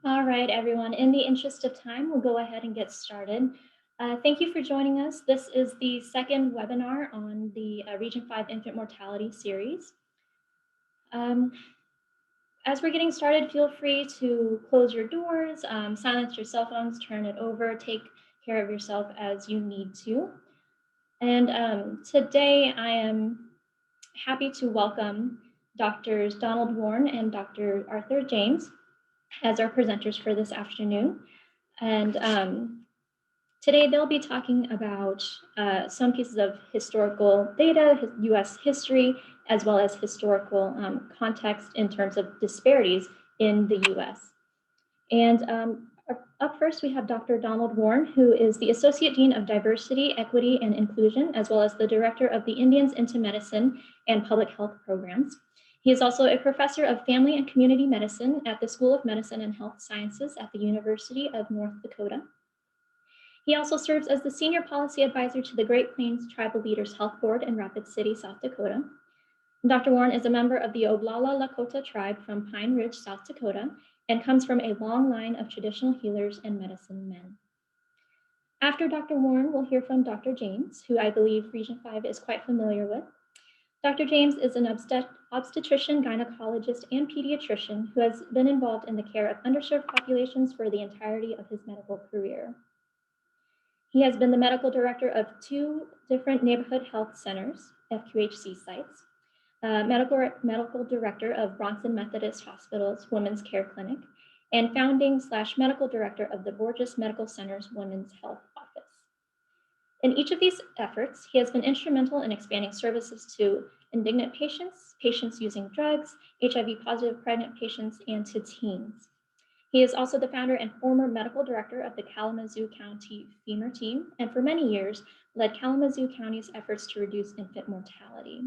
All right, everyone. In the interest of time, we'll go ahead and get started. Thank you for joining us. This is the second webinar on the Region 5 Infant Mortality series. As we're getting started, feel free to close your doors, silence your cell phones, turn it over, take care of yourself as you need to. And today I am happy to welcome Drs. Donald Warne and Dr. Arthur James as our presenters for this afternoon. And today they'll be talking about some pieces of historical data, US history, as well as historical context in terms of disparities in the US. And up first, we have Dr. Donald Warne, who is the Associate Dean of Diversity, Equity, and Inclusion, as well as the Director of the Indians into Medicine and Public Health Programs. He is also a professor of family and community medicine at the School of Medicine and Health Sciences at the University of North Dakota. He also serves as the Senior Policy Advisor to the Great Plains Tribal Leaders Health Board in Rapid City, South Dakota. Dr. Warne is a member of the Oglala Lakota tribe from Pine Ridge, South Dakota, and comes from a long line of traditional healers and medicine men. After Dr. Warne, we'll hear from Dr. James, who I believe Region 5 is quite familiar with. Dr. James is an obstetrician, gynecologist, and pediatrician who has been involved in the care of underserved populations for the entirety of his medical career. He has been the medical director of 2 different neighborhood health centers, FQHC sites, medical director of Bronson Methodist Hospital's Women's Care Clinic, and founding/medical director of the Borges Medical Center's Women's Health Office. In each of these efforts, he has been instrumental in expanding services to indigent patients, patients using drugs, HIV-positive pregnant patients, and to teens. He is also the founder and former medical director of the Kalamazoo County Femur Team, and for many years led Kalamazoo County's efforts to reduce infant mortality.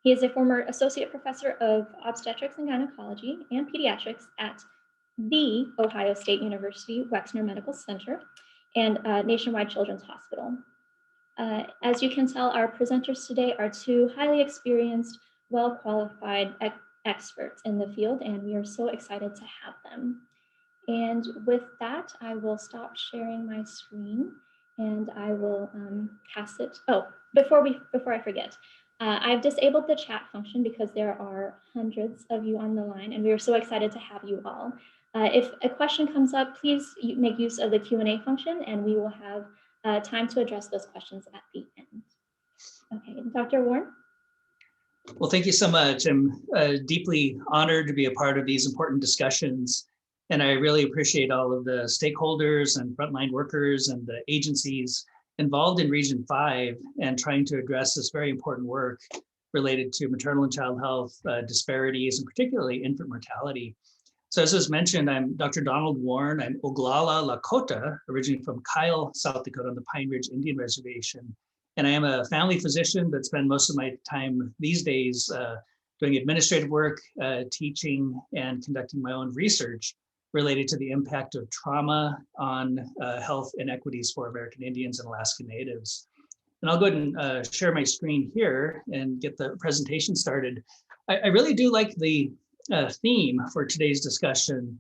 He is a former associate professor of obstetrics and gynecology and pediatrics at the Ohio State University Wexner Medical Center and Nationwide Children's Hospital. As you can tell, our presenters today are 2 highly experienced, well-qualified experts in the field, and we are so excited to have them. And with that, I will stop sharing my screen and I will pass it. Oh, before I forget, I've disabled the chat function because there are hundreds of you on the line, and we are so excited to have you all. If a question comes up, please make use of the Q&A function, and we will have time to address those questions at the end. Okay, Dr. Warne? Well, thank you so much. I'm deeply honored to be a part of these important discussions, and I really appreciate all of the stakeholders and frontline workers and the agencies involved in Region 5 and trying to address this very important work related to maternal and child health disparities, and particularly infant mortality. So as was mentioned, I'm Dr. Donald Warne. I'm Oglala Lakota, originally from Kyle, South Dakota on the Pine Ridge Indian Reservation. And I am a family physician, but spend most of my time these days doing administrative work, teaching, and conducting my own research related to the impact of trauma on health inequities for American Indians and Alaska Natives. And I'll go ahead and share my screen here and get the presentation started. I really do like the theme for today's discussion,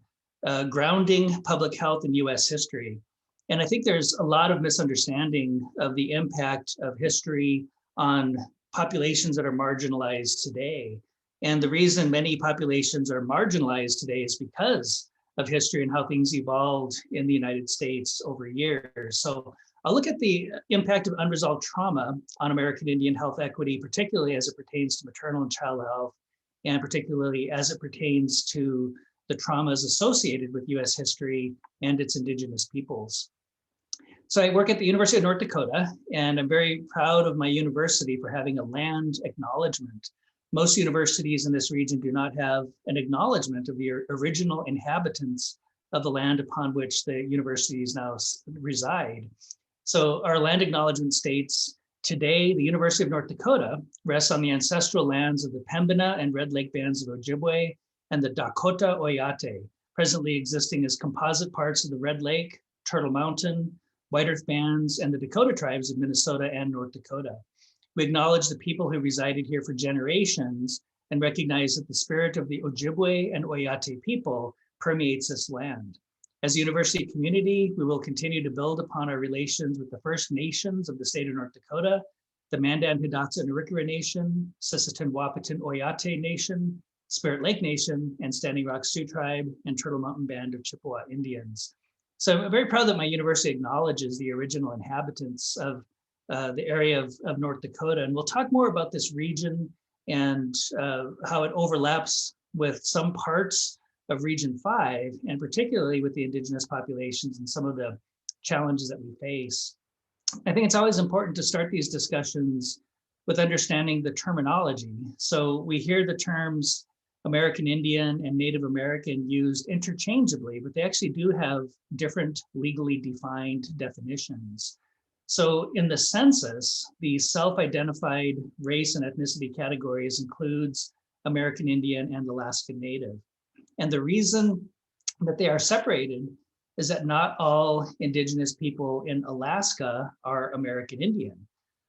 grounding public health in US history. And I think there's a lot of misunderstanding of the impact of history on populations that are marginalized today. And the reason many populations are marginalized today is because of history and how things evolved in the United States over years. So I'll look at the impact of unresolved trauma on American Indian health equity, particularly as it pertains to maternal and child health, and particularly as it pertains to the traumas associated with US history and its indigenous peoples. So I work at the University of North Dakota, and I'm very proud of my university for having a land acknowledgement. Most universities in this region do not have an acknowledgement of the original inhabitants of the land upon which the universities now reside. So our land acknowledgement states, today, the University of North Dakota rests on the ancestral lands of the Pembina and Red Lake bands of Ojibwe and the Dakota Oyate, presently existing as composite parts of the Red Lake, Turtle Mountain, White Earth bands, and the Dakota tribes of Minnesota and North Dakota. We acknowledge the people who resided here for generations and recognize that the spirit of the Ojibwe and Oyate people permeates this land. As a university community, we will continue to build upon our relations with the First Nations of the state of North Dakota, the Mandan, Hidatsa, and Arikara Nation, Sisseton, Wahpeton, Oyate Nation, Spirit Lake Nation, and Standing Rock Sioux Tribe, and Turtle Mountain Band of Chippewa Indians. So I'm very proud that my university acknowledges the original inhabitants of the area of North Dakota. And we'll talk more about this region and how it overlaps with some parts of Region 5, and particularly with the Indigenous populations and some of the challenges that we face. I think it's always important to start these discussions with understanding the terminology. So we hear the terms American Indian and Native American used interchangeably, but they actually do have different legally defined definitions. So in the census, the self-identified race and ethnicity categories includes American Indian and Alaska Native. And the reason that they are separated is that not all Indigenous people in Alaska are American Indian.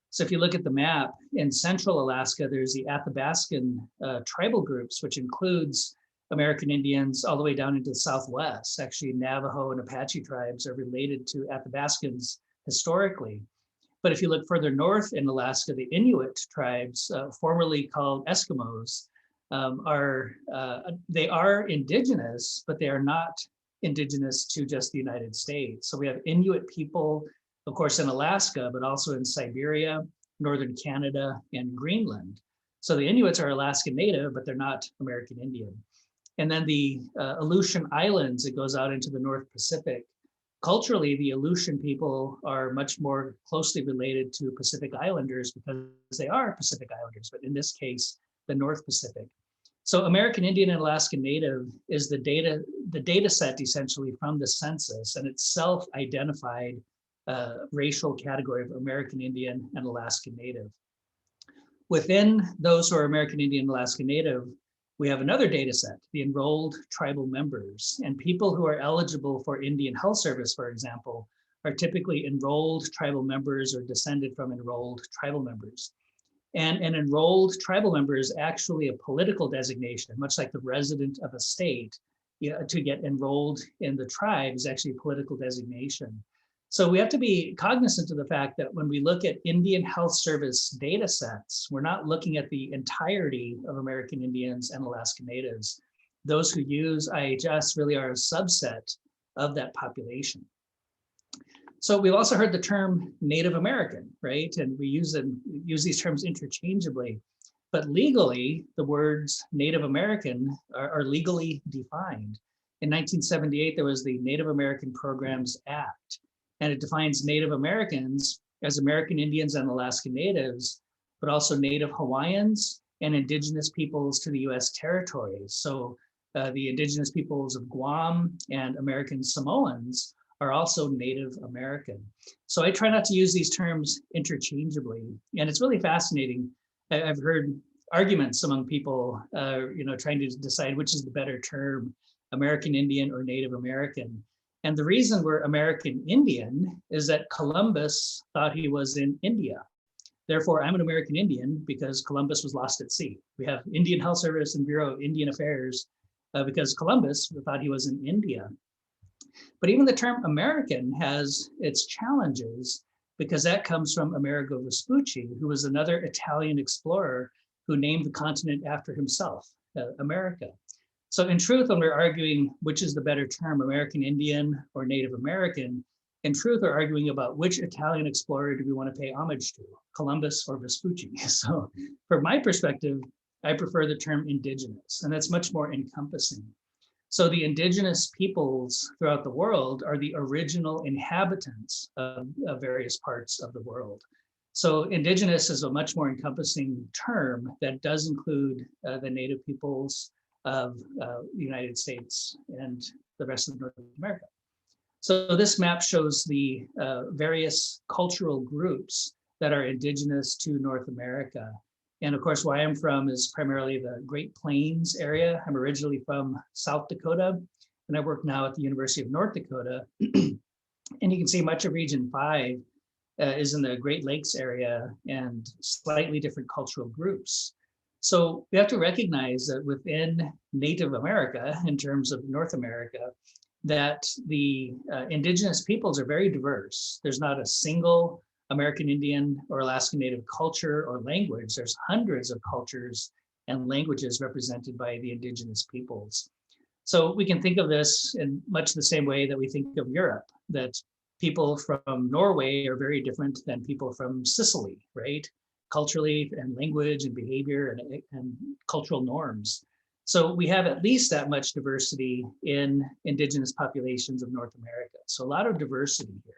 So if you look at the map, in central Alaska, there's the Athabascan tribal groups, which includes American Indians all the way down into the Southwest. Actually, Navajo and Apache tribes are related to Athabascans historically. But if you look further north in Alaska, the Inuit tribes, formerly called Eskimos, they are Indigenous, but they are not Indigenous to just the United States. So we have Inuit people, of course, in Alaska, but also in Siberia, northern Canada, and Greenland. So the Inuits are Alaska Native, but they're not American Indian. And then the Aleutian Islands, it goes out into the North Pacific. Culturally, the Aleutian people are much more closely related to Pacific Islanders because they are Pacific Islanders, but in this case, the North Pacific. So American Indian and Alaska Native is the data set essentially from the census, and it's self-identified racial category of American Indian and Alaska Native. Within those who are American Indian and Alaska Native, we have another data set, the enrolled tribal members, and people who are eligible for Indian Health Service, for example, are typically enrolled tribal members or descended from enrolled tribal members. And an enrolled tribal member is actually a political designation, much like the resident of a state. To get enrolled in the tribe is actually a political designation. So we have to be cognizant of the fact that when we look at Indian Health Service data sets, we're not looking at the entirety of American Indians and Alaska Natives. Those who use IHS really are a subset of that population. So we've also heard the term Native American, right? And we use these terms interchangeably, but legally, the words Native American are legally defined. In 1978, there was the Native American Programs Act, and it defines Native Americans as American Indians and Alaska Natives, but also Native Hawaiians and Indigenous peoples to the US territories. So the Indigenous peoples of Guam and American Samoans are also Native American. So I try not to use these terms interchangeably. And it's really fascinating. I've heard arguments among people, trying to decide which is the better term, American Indian or Native American. And the reason we're American Indian is that Columbus thought he was in India. Therefore, I'm an American Indian because Columbus was lost at sea. We have Indian Health Service and Bureau of Indian Affairs because Columbus thought he was in India. But even the term American has its challenges because that comes from Amerigo Vespucci, who was another Italian explorer who named the continent after himself, America. So in truth, when we're arguing which is the better term, American Indian or Native American, in truth, we're arguing about which Italian explorer do we want to pay homage to, Columbus or Vespucci. So from my perspective, I prefer the term Indigenous, and that's much more encompassing. So the Indigenous peoples throughout the world are the original inhabitants of various parts of the world. So Indigenous is a much more encompassing term that does include the Native peoples of the United States and the rest of North America. So this map shows the various cultural groups that are Indigenous to North America. And of course, where I'm from is primarily the Great Plains area. I'm originally from South Dakota, and I work now at the University of North Dakota. And you can see much of Region 5 is in the Great Lakes area and slightly different cultural groups. So we have to recognize that within Native America, in terms of North America, that the indigenous peoples are very diverse. There's not a single American Indian or Alaska Native culture or language. There's hundreds of cultures and languages represented by the indigenous peoples. So we can think of this in much the same way that we think of Europe, that people from Norway are very different than people from Sicily, right? Culturally and language and behavior and cultural norms. So we have at least that much diversity in indigenous populations of North America. So a lot of diversity here.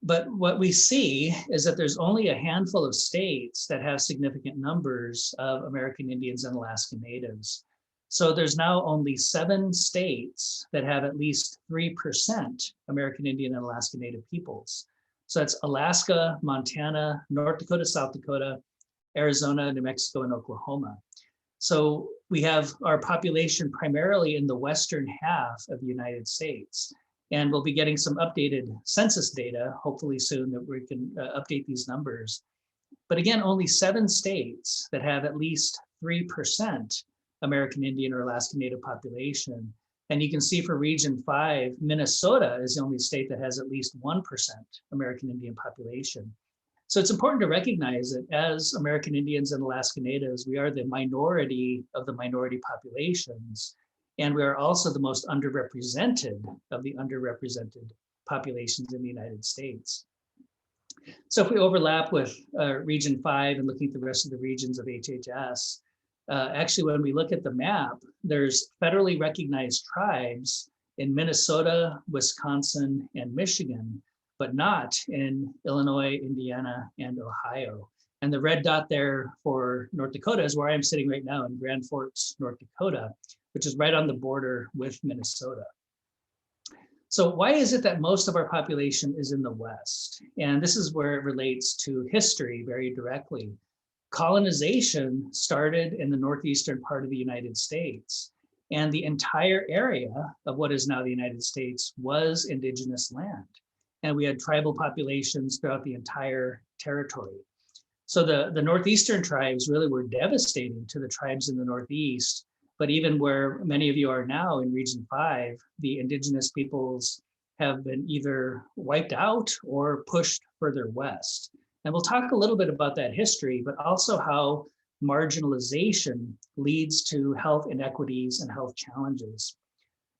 But what we see is that there's only a handful of states that have significant numbers of American Indians and Alaska Natives. So there's now only 7 states that have at least 3% American Indian and Alaska Native peoples. So that's Alaska, Montana, North Dakota, South Dakota, Arizona, New Mexico, and Oklahoma. So we have our population primarily in the western half of the United States. And we'll be getting some updated census data, hopefully soon, that we can update these numbers. But again, only 7 states that have at least 3% American Indian or Alaska Native population. And you can see for Region 5, Minnesota is the only state that has at least 1% American Indian population. So it's important to recognize that as American Indians and Alaska Natives, we are the minority of the minority populations. And we are also the most underrepresented of the underrepresented populations in the United States. So if we overlap with Region 5 and looking at the rest of the regions of HHS, actually, when we look at the map, there's federally recognized tribes in Minnesota, Wisconsin, and Michigan, but not in Illinois, Indiana, and Ohio. And the red dot there for North Dakota is where I'm sitting right now in Grand Forks, North Dakota, which is right on the border with Minnesota. So why is it that most of our population is in the West? And this is where it relates to history very directly. Colonization started in the northeastern part of the United States, and the entire area of what is now the United States was indigenous land. And we had tribal populations throughout the entire territory. So the northeastern tribes really were devastating to the tribes in the Northeast. But even where many of you are now in Region 5, the indigenous peoples have been either wiped out or pushed further west. And we'll talk a little bit about that history, but also how marginalization leads to health inequities and health challenges.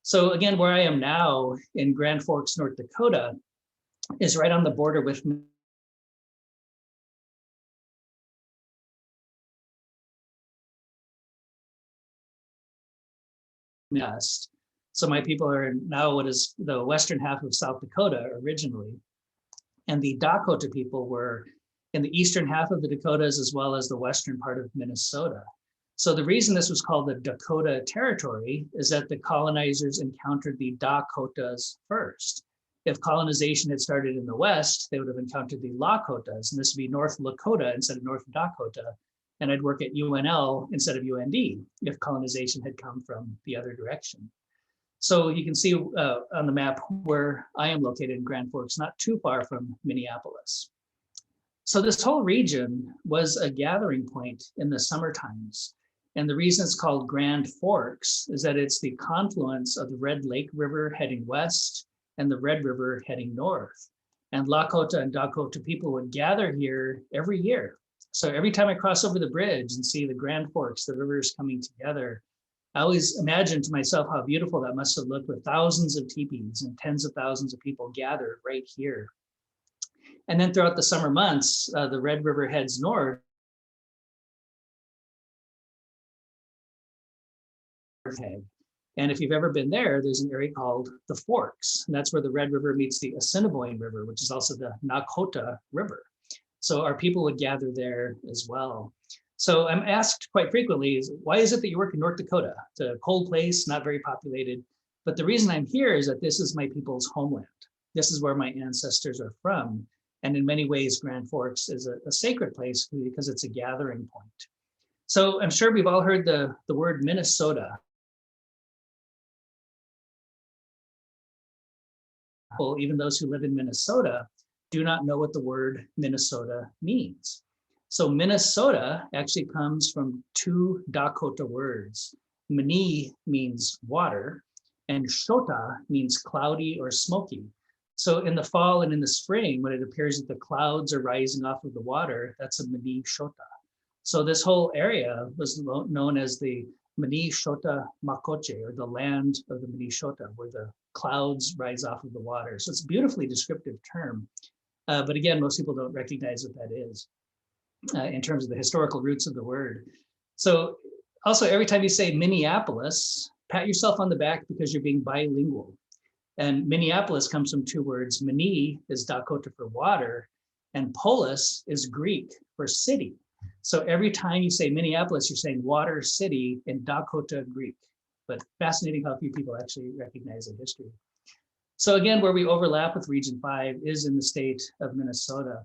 So again, where I am now in Grand Forks, North Dakota, is right on the border with West. So my people are now what is the western half of South Dakota originally. And the Dakota people were in the eastern half of the Dakotas as well as the western part of Minnesota. So the reason this was called the Dakota Territory is that the colonizers encountered the Dakotas first. If colonization had started in the west, they would have encountered the Lakotas, and this would be North Lakota instead of North Dakota. And I'd work at UNL instead of UND if colonization had come from the other direction. So you can see on the map where I am located in Grand Forks, not too far from Minneapolis. So this whole region was a gathering point in the summer times. And the reason it's called Grand Forks is that it's the confluence of the Red Lake River heading west and the Red River heading north. And Lakota and Dakota people would gather here every year. So every time I cross over the bridge and see the Grand Forks, the rivers coming together, I always imagine to myself how beautiful that must have looked with thousands of teepees and tens of thousands of people gathered right here. And then throughout the summer months, the Red River heads north. And if you've ever been there, there's an area called the Forks. And that's where the Red River meets the Assiniboine River, which is also the Nakota River. So our people would gather there as well. So I'm asked quite frequently, why is it that you work in North Dakota? It's a cold place, not very populated. But the reason I'm here is that this is my people's homeland. This is where my ancestors are from. And in many ways, Grand Forks is a sacred place because it's a gathering point. So I'm sure we've all heard the word Minnesota. Even those who live in Minnesota do not know what the word Minnesota means. So Minnesota actually comes from two Dakota words. Mini means water, and Shota means cloudy or smoky. So in the fall and in the spring, when it appears that the clouds are rising off of the water, that's a Mini Shota. So this whole area was known as the Mini Shota Makoche, or the land of the Mini Shota, where the clouds rise off of the water. So it's a beautifully descriptive term. But again, most people don't recognize what that is in terms of the historical roots of the word. So also, every time you say Minneapolis, pat yourself on the back because you're being bilingual. And Minneapolis comes from two words. Mini is Dakota for water, and polis is Greek for city. So every time you say Minneapolis, you're saying water city in Dakota Greek. But fascinating how few people actually recognize the history. So again, where we overlap with Region 5 is in the state of Minnesota.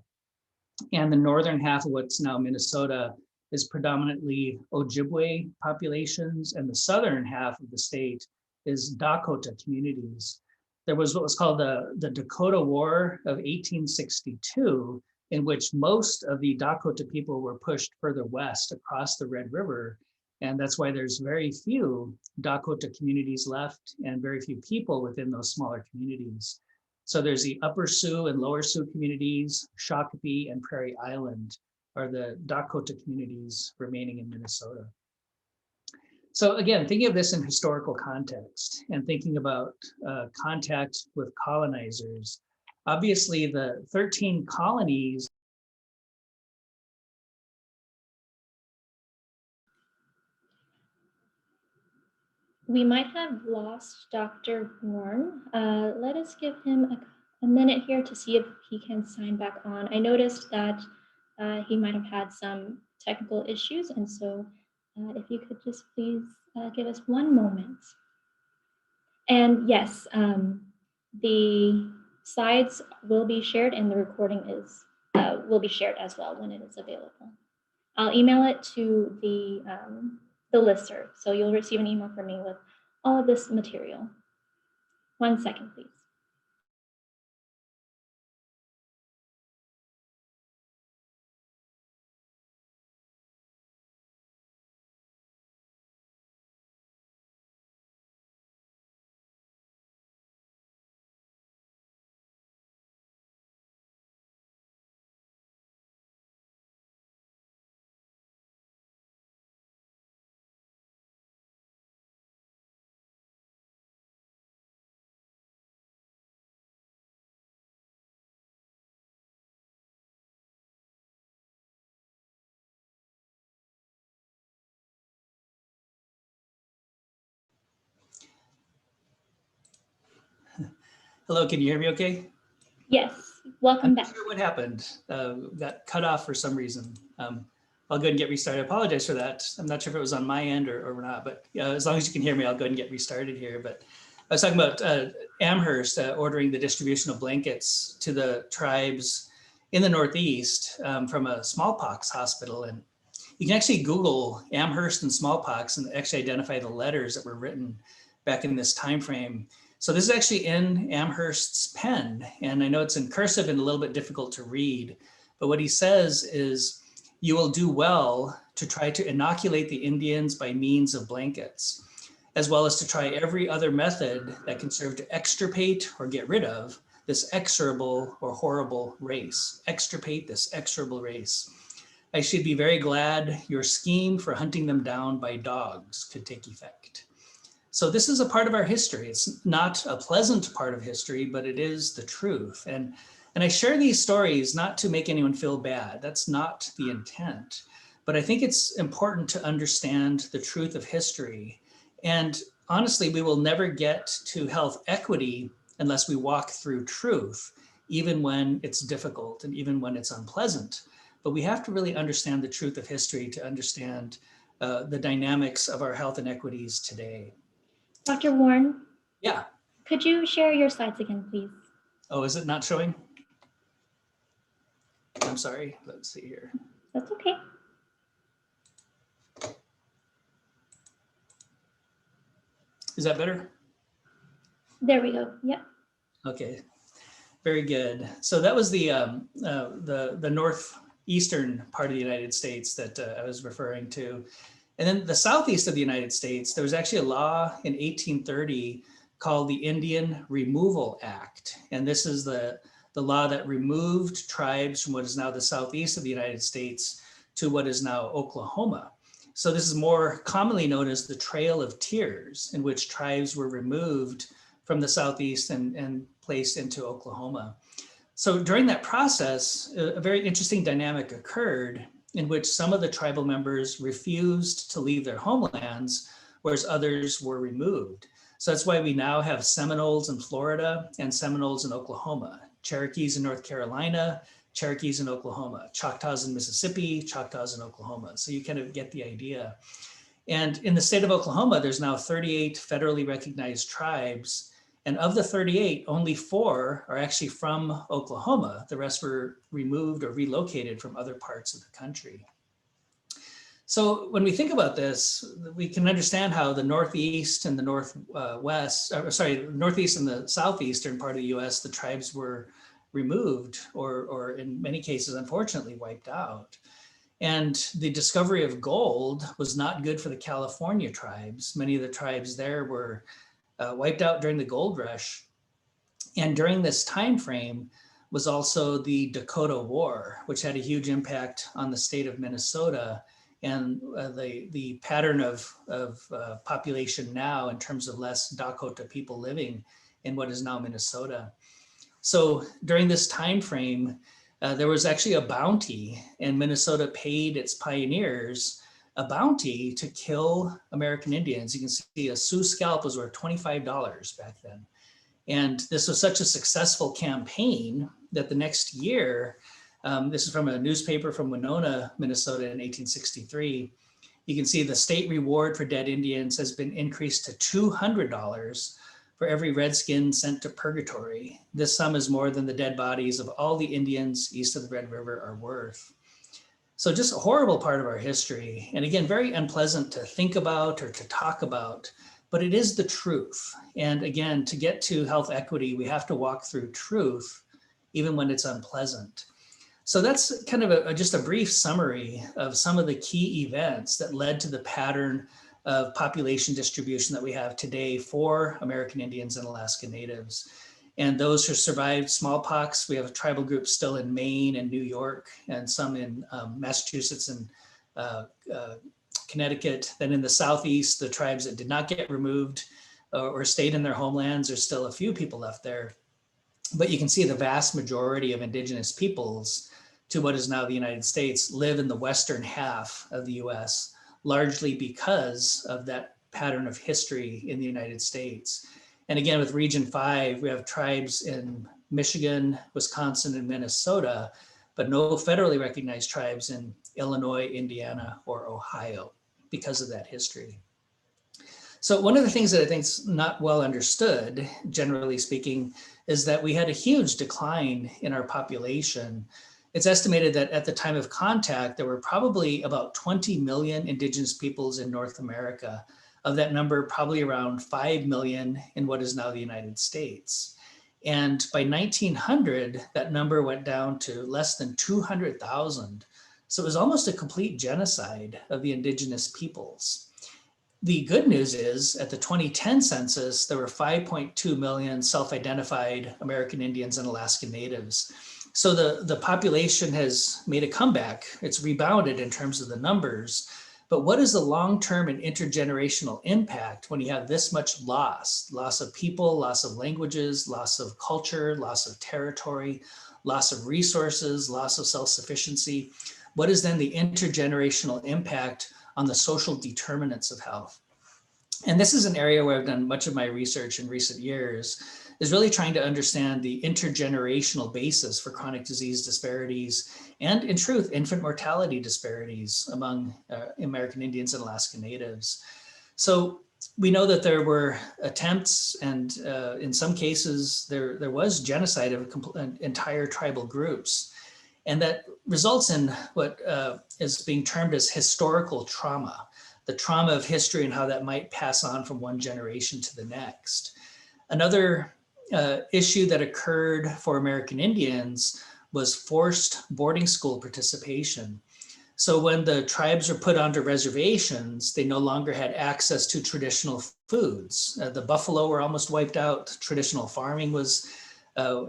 And the northern half of what's now Minnesota is predominantly Ojibwe populations, and the southern half of the state is Dakota communities. There was what was called the Dakota War of 1862, in which most of the Dakota people were pushed further west across the Red River. And that's why there's very few Dakota communities left and very few people within those smaller communities. So there's the Upper Sioux and Lower Sioux communities, Shakopee and Prairie Island are the Dakota communities remaining in Minnesota. So again, thinking of this in historical context and thinking about contact with colonizers, obviously the 13 colonies. We might have lost Dr. Warne. Let us give him a minute here to see if he can sign back on. I noticed that he might have had some technical issues, and so if you could just please give us one moment. And yes, the slides will be shared and the recording will be shared as well when it is available. I'll email it to the listserv, so you'll receive an email from me with all of this material. 1 second, please. Hello, can you hear me okay? Yes, welcome I'm back. not sure what happened. Got cut off for some reason. I'll go ahead and get restarted. I apologize for that. I'm not sure if it was on my end or not, but as long as you can hear me, I'll go ahead and get restarted here. But I was talking about Amherst ordering the distribution of blankets to the tribes in the Northeast from a smallpox hospital. And you can actually Google Amherst and smallpox and actually identify the letters that were written back in this time frame. So this is actually in Amherst's pen, and I know it's in cursive and a little bit difficult to read, but what he says is, "You will do well to try to inoculate the Indians by means of blankets, as well as to try every other method that can serve to extirpate or get rid of this execrable or horrible race. Extirpate this execrable race. I should be very glad your scheme for hunting them down by dogs could take effect." So this is a part of our history. It's not a pleasant part of history, but it is the truth. And I share these stories not to make anyone feel bad. That's not the intent. But I think it's important to understand the truth of history. And honestly, we will never get to health equity unless we walk through truth, even when it's difficult and even when it's unpleasant. But we have to really understand the truth of history to understand the dynamics of our health inequities today. Dr. Warne? Yeah. Could you share your slides again, please? Oh, is it not showing? I'm sorry. Let's see here. That's okay. Is that better? There we go. Yep. Okay. Very good. So that was the eastern part of the United States that I was referring to. And then the southeast of the United States, there was actually a law in 1830 called the Indian Removal Act. And this is the law that removed tribes from what is now the southeast of the United States to what is now Oklahoma. So this is more commonly known as the Trail of Tears, in which tribes were removed from the southeast and placed into Oklahoma. So during that process, a very interesting dynamic occurred in which some of the tribal members refused to leave their homelands, whereas others were removed. So that's why we now have Seminoles in Florida and Seminoles in Oklahoma, Cherokees in North Carolina, Cherokees in Oklahoma, Choctaws in Mississippi, Choctaws in Oklahoma. So you kind of get the idea. And in the state of Oklahoma, there's now 38 federally recognized tribes. And of the 38, only 4 are actually from Oklahoma. The rest were removed or relocated from other parts of the country. So when we think about this, we can understand how the Northeast and the Northwest, Northeast and the Southeastern part of the US, the tribes were removed or in many cases, unfortunately, wiped out. And the discovery of gold was not good for the California tribes. Many of the tribes there were wiped out during the gold rush. And during this time frame was also the Dakota War, which had a huge impact on the state of Minnesota and the pattern of population now in terms of less Dakota people living in what is now Minnesota. So during this time frame, there was actually a bounty, and Minnesota paid its pioneers a bounty to kill American Indians. You can see a Sioux scalp was worth $25 back then. And this was such a successful campaign that the next year, this is from a newspaper from Winona, Minnesota in 1863. You can see the state reward for dead Indians has been increased to $200 for every redskin sent to purgatory. This sum is more than the dead bodies of all the Indians east of the Red River are worth. So just a horrible part of our history. And again, very unpleasant to think about or to talk about, but it is the truth. And again, to get to health equity, we have to walk through truth, even when it's unpleasant. So that's kind of just a brief summary of some of the key events that led to the pattern of population distribution that we have today for American Indians and Alaska Natives. And those who survived smallpox, we have a tribal group still in Maine and New York, and some in Massachusetts and Connecticut. Then in the Southeast, the tribes that did not get removed or stayed in their homelands, there's still a few people left there. But you can see the vast majority of Indigenous peoples to what is now the United States live in the western half of the US, largely because of that pattern of history in the United States. And again, with Region V, we have tribes in Michigan, Wisconsin, and Minnesota, but no federally recognized tribes in Illinois, Indiana, or Ohio because of that history. So one of the things that I think is not well understood, generally speaking, is that we had a huge decline in our population. It's estimated that at the time of contact, there were probably about 20 million Indigenous peoples in North America. Of that number, probably around 5 million in what is now the United States. And by 1900, that number went down to less than 200,000. So it was almost a complete genocide of the Indigenous peoples. The good news is at the 2010 census, there were 5.2 million self-identified American Indians and Alaska Natives. So the population has made a comeback. It's rebounded in terms of the numbers. But what is the long-term and intergenerational impact when you have this much loss of people, loss of languages, loss of culture, loss of territory, loss of resources, loss of self-sufficiency? What is then the intergenerational impact on the social determinants of health? And this is an area where I've done much of my research in recent years, is really trying to understand the intergenerational basis for chronic disease disparities and, in truth, infant mortality disparities among American Indians and Alaska Natives. So we know that there were attempts, and in some cases, there was genocide of entire tribal groups. And that results in what is being termed as historical trauma, the trauma of history and how that might pass on from one generation to the next. Another issue that occurred for American Indians was forced boarding school participation. So when the tribes were put onto reservations, they no longer had access to traditional foods. The buffalo were almost wiped out. Traditional farming was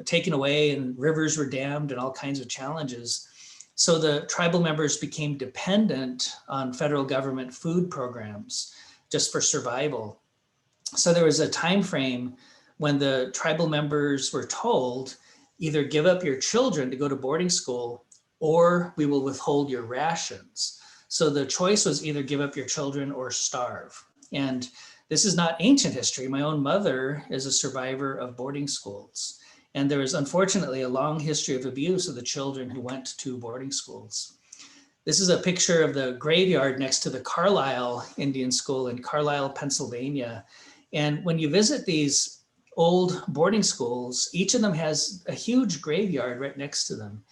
taken away, and rivers were dammed, and all kinds of challenges. So the tribal members became dependent on federal government food programs just for survival. So there was a time frame when the tribal members were told, either give up your children to go to boarding school, or we will withhold your rations. So the choice was either give up your children or starve. And this is not ancient history. My own mother is a survivor of boarding schools. And there is unfortunately a long history of abuse of the children who went to boarding schools. This is a picture of the graveyard next to the Carlisle Indian School in Carlisle, Pennsylvania. And when you visit these old boarding schools, each of them has a huge graveyard right next to them.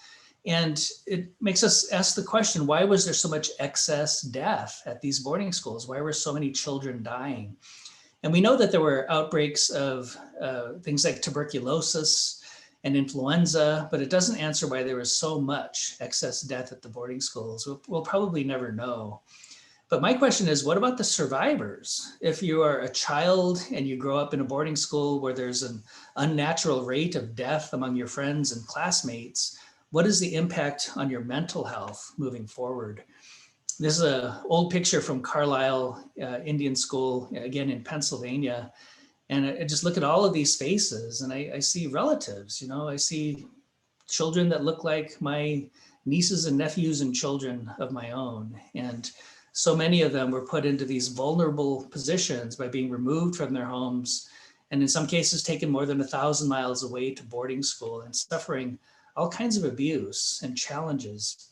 And it makes us ask the question, why was there so much excess death at these boarding schools? Why were so many children dying? And we know that there were outbreaks of things like tuberculosis and influenza, but it doesn't answer why there was so much excess death at the boarding schools. We'll probably never know. But my question is, what about the survivors? If you are a child and you grow up in a boarding school where there's an unnatural rate of death among your friends and classmates, what is the impact on your mental health moving forward? This is an old picture from Carlisle Indian School, again in Pennsylvania. And I just look at all of these faces and I see relatives, I see children that look like my nieces and nephews and children of my own. And so many of them were put into these vulnerable positions by being removed from their homes, and in some cases taken more than 1,000 miles away to boarding school and suffering all kinds of abuse and challenges.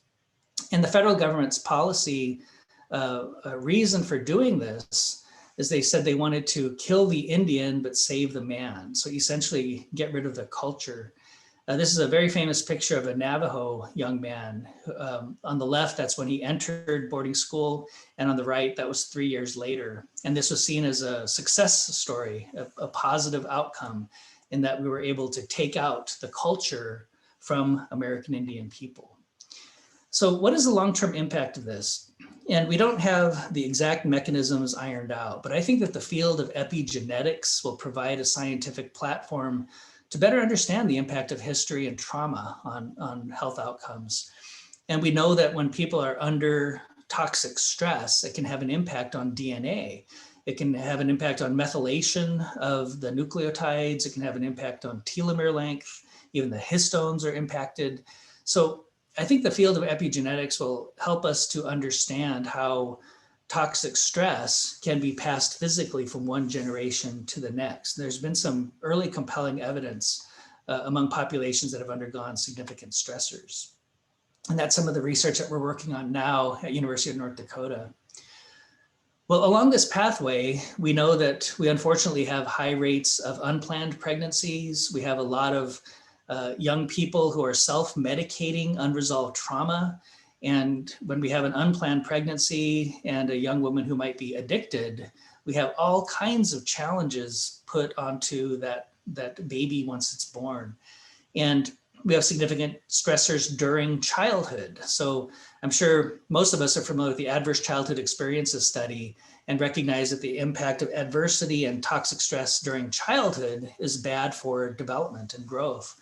And the federal government's policy reason for doing this is they said they wanted to kill the Indian but save the man. So essentially get rid of the culture. This is a very famous picture of a Navajo young man. On the left, that's when he entered boarding school, and on the right, that was 3 years later. And this was seen as a success story, a positive outcome, in that we were able to take out the culture from American Indian people. So what is the long-term impact of this? And we don't have the exact mechanisms ironed out, but I think that the field of epigenetics will provide a scientific platform to better understand the impact of history and trauma on health outcomes. And we know that when people are under toxic stress, it can have an impact on DNA. It can have an impact on methylation of the nucleotides. It can have an impact on telomere length. Even the histones are impacted. So I think the field of epigenetics will help us to understand how toxic stress can be passed physically from one generation to the next. There's been some early compelling evidence among populations that have undergone significant stressors. And that's some of the research that we're working on now at University of North Dakota. Well, along this pathway, we know that we unfortunately have high rates of unplanned pregnancies. We have a lot of young people who are self-medicating unresolved trauma. And when we have an unplanned pregnancy and a young woman who might be addicted, we have all kinds of challenges put onto that baby once it's born. And we have significant stressors during childhood. So I'm sure most of us are familiar with the Adverse Childhood Experiences study and recognize that the impact of adversity and toxic stress during childhood is bad for development and growth.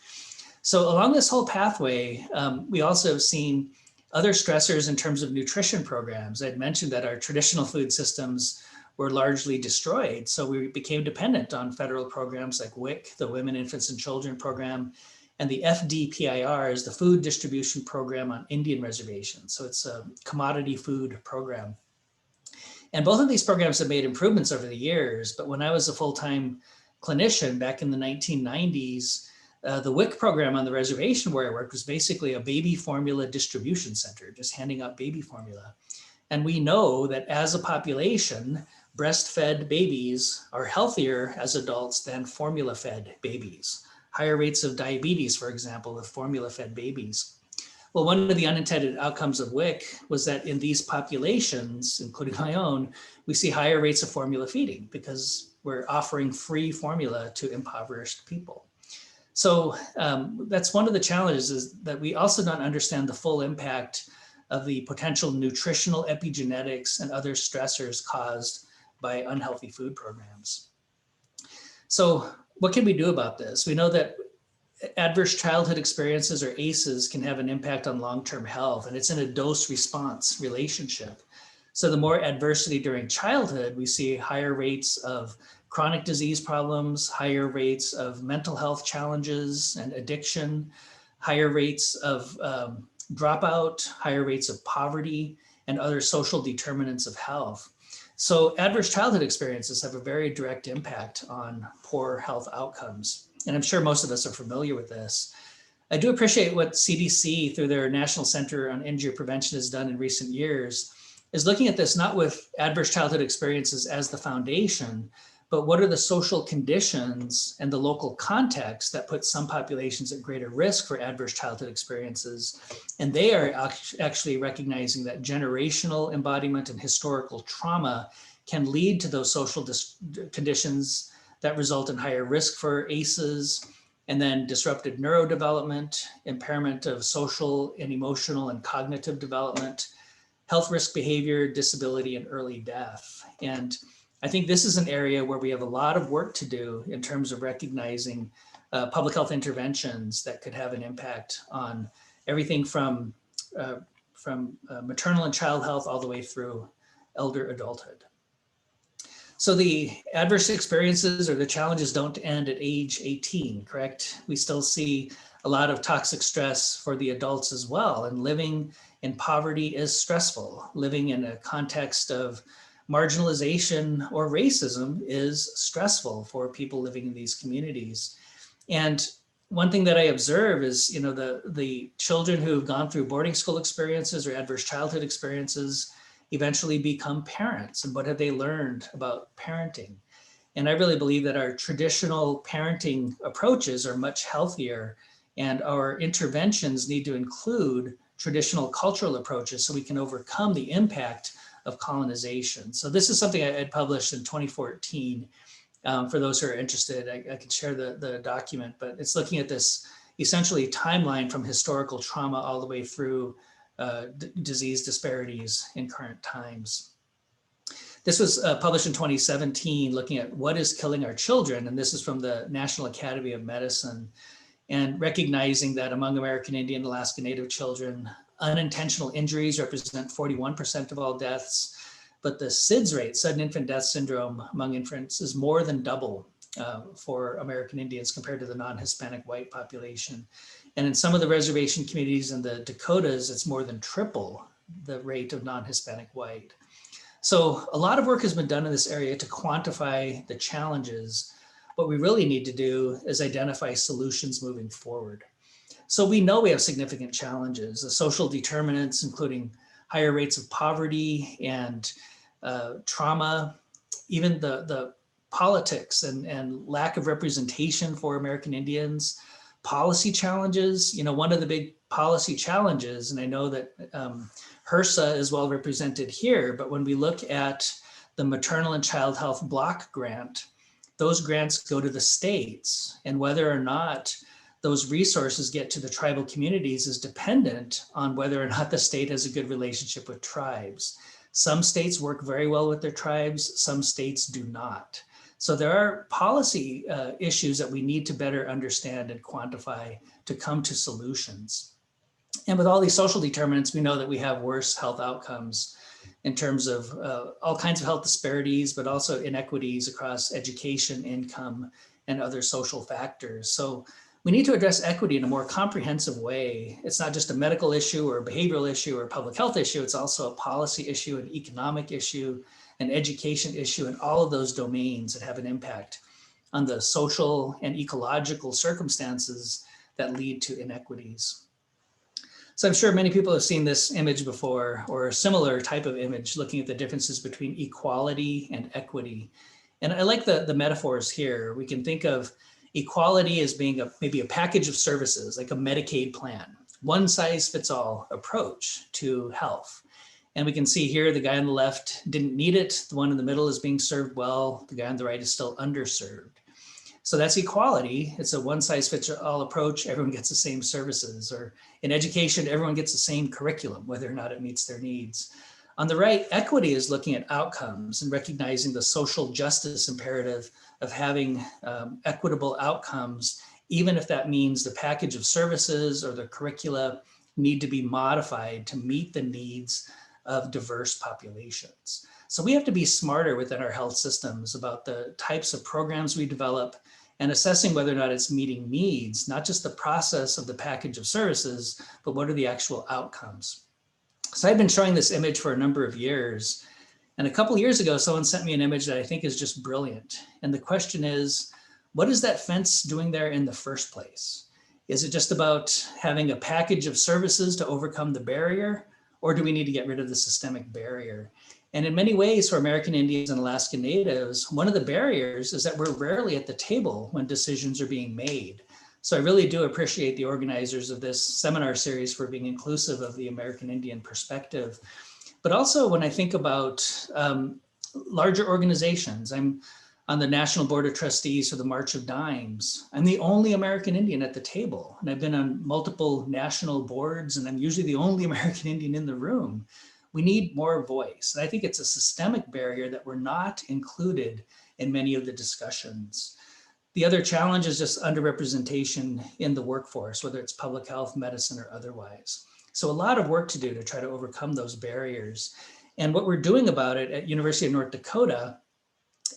So along this whole pathway, we also have seen other stressors in terms of nutrition programs. I'd mentioned that our traditional food systems were largely destroyed. So we became dependent on federal programs like WIC, the Women, Infants, and Children program, and the FDPIR is the Food Distribution Program on Indian reservations. So it's a commodity food program. And both of these programs have made improvements over the years, but when I was a full-time clinician back in the 1990s, the WIC program on the reservation where I worked was basically a baby formula distribution center, just handing out baby formula. And we know that as a population, breastfed babies are healthier as adults than formula-fed babies. Higher rates of diabetes, for example, with formula-fed babies. Well, one of the unintended outcomes of WIC was that in these populations, including my own, we see higher rates of formula feeding because we're offering free formula to impoverished people. So that's one of the challenges, is that we also don't understand the full impact of the potential nutritional epigenetics and other stressors caused by unhealthy food programs. So what can we do about this? We know that adverse childhood experiences, or ACEs, can have an impact on long-term health, and it's in a dose-response relationship. So the more adversity during childhood, we see higher rates of chronic disease problems, higher rates of mental health challenges and addiction, higher rates of dropout, higher rates of poverty, and other social determinants of health. So adverse childhood experiences have a very direct impact on poor health outcomes. And I'm sure most of us are familiar with this. I do appreciate what CDC, through their National Center on Injury Prevention, has done in recent years, is looking at this not with adverse childhood experiences as the foundation, but what are the social conditions and the local context that put some populations at greater risk for adverse childhood experiences. And they are actually recognizing that generational embodiment and historical trauma can lead to those social conditions that result in higher risk for ACEs, and then disrupted neurodevelopment, impairment of social and emotional and cognitive development, health risk behavior, disability, and early death. And I think this is an area where we have a lot of work to do in terms of recognizing public health interventions that could have an impact on everything from maternal and child health all the way through elder adulthood. So the adverse experiences or the challenges don't end at age 18, correct? We still see a lot of toxic stress for the adults as well. And living in poverty is stressful. Living in a context of marginalization or racism is stressful for people living in these communities. And one thing that I observe is, the children who've gone through boarding school experiences or adverse childhood experiences eventually become parents. And what have they learned about parenting? And I really believe that our traditional parenting approaches are much healthier, and our interventions need to include traditional cultural approaches so we can overcome the impact of colonization. So this is something I published in 2014. For those who are interested, I can share the document, but it's looking at this essentially timeline from historical trauma all the way through disease disparities in current times. This was published in 2017, looking at what is killing our children. And this is from the National Academy of Medicine, and recognizing that among American Indian, Alaska Native children, unintentional injuries represent 41% of all deaths. But the SIDS rate, sudden infant death syndrome, among infants is more than double for American Indians compared to the non-Hispanic white population. And in some of the reservation communities in the Dakotas, it's more than triple the rate of non-Hispanic white. So a lot of work has been done in this area to quantify the challenges. What we really need to do is identify solutions moving forward. So we know we have significant challenges, the social determinants, including higher rates of poverty and trauma, even the politics and lack of representation for American Indians, policy challenges. One of the big policy challenges, and I know that HRSA is well represented here, but when we look at the maternal and child health block grant, those grants go to the states, and whether or not those resources get to the tribal communities is dependent on whether or not the state has a good relationship with tribes. Some states work very well with their tribes, some states do not. So there are policy issues that we need to better understand and quantify to come to solutions. And with all these social determinants, we know that we have worse health outcomes in terms of all kinds of health disparities, but also inequities across education, income, and other social factors. So we need to address equity in a more comprehensive way. It's not just a medical issue or a behavioral issue or a public health issue, it's also a policy issue, an economic issue, an education issue, and all of those domains that have an impact on the social and ecological circumstances that lead to inequities. So I'm sure many people have seen this image before, or a similar type of image, looking at the differences between equality and equity. And I like the metaphors here. We can think of equality as being maybe a package of services, like a Medicaid plan, one size fits all approach to health. And we can see here, the guy on the left didn't need it. The one in the middle is being served well. The guy on the right is still underserved. So that's equality. It's a one size fits all approach. Everyone gets the same services. Or in education, everyone gets the same curriculum, whether or not it meets their needs. On the right, equity is looking at outcomes and recognizing the social justice imperative of having equitable outcomes, even if that means the package of services or the curricula need to be modified to meet the needs of diverse populations. So we have to be smarter within our health systems about the types of programs we develop and assessing whether or not it's meeting needs, not just the process of the package of services, but what are the actual outcomes. So I've been showing this image for a number of years. And a couple of years ago, someone sent me an image that I think is just brilliant. And the question is, what is that fence doing there in the first place? Is it just about having a package of services to overcome the barrier? Or do we need to get rid of the systemic barrier? And in many ways, for American Indians and Alaska Natives, one of the barriers is that we're rarely at the table when decisions are being made. So I really do appreciate the organizers of this seminar series for being inclusive of the American Indian perspective. But also when I think about larger organizations, I'm on the National Board of Trustees for the March of Dimes. I'm the only American Indian at the table, and I've been on multiple national boards, and I'm usually the only American Indian in the room. We need more voice. And I think it's a systemic barrier that we're not included in many of the discussions. The other challenge is just underrepresentation in the workforce, whether it's public health, medicine, or otherwise. So a lot of work to do to try to overcome those barriers. And what we're doing about it at University of North Dakota,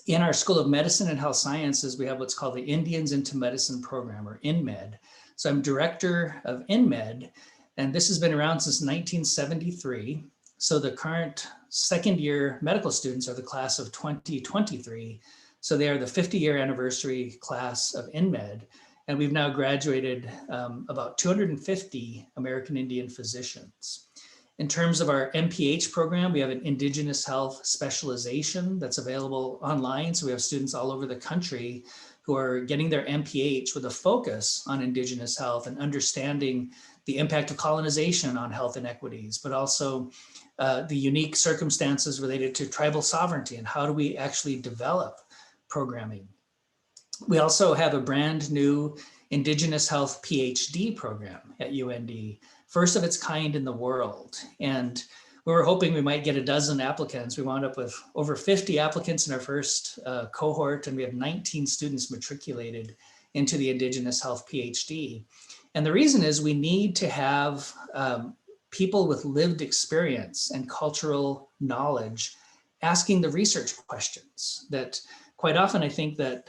in our School of Medicine and Health Sciences, we have what's called the Indians into Medicine program, or InMed. So I'm director of InMed, and this has been around since 1973. So the current second year medical students are the class of 2023. So they are the 50-year anniversary class of InMed. And we've now graduated about 250 American Indian physicians. In terms of our MPH program, we have an Indigenous health specialization that's available online. So we have students all over the country who are getting their MPH with a focus on Indigenous health and understanding the impact of colonization on health inequities, but also the unique circumstances related to tribal sovereignty and how do we actually develop programming. We also have a brand new Indigenous Health PhD program at UND, first of its kind in the world. And we were hoping we might get a dozen applicants. We wound up with over 50 applicants in our first cohort, and we have 19 students matriculated into the Indigenous Health PhD. And the reason is we need to have people with lived experience and cultural knowledge asking the research questions that quite often I think that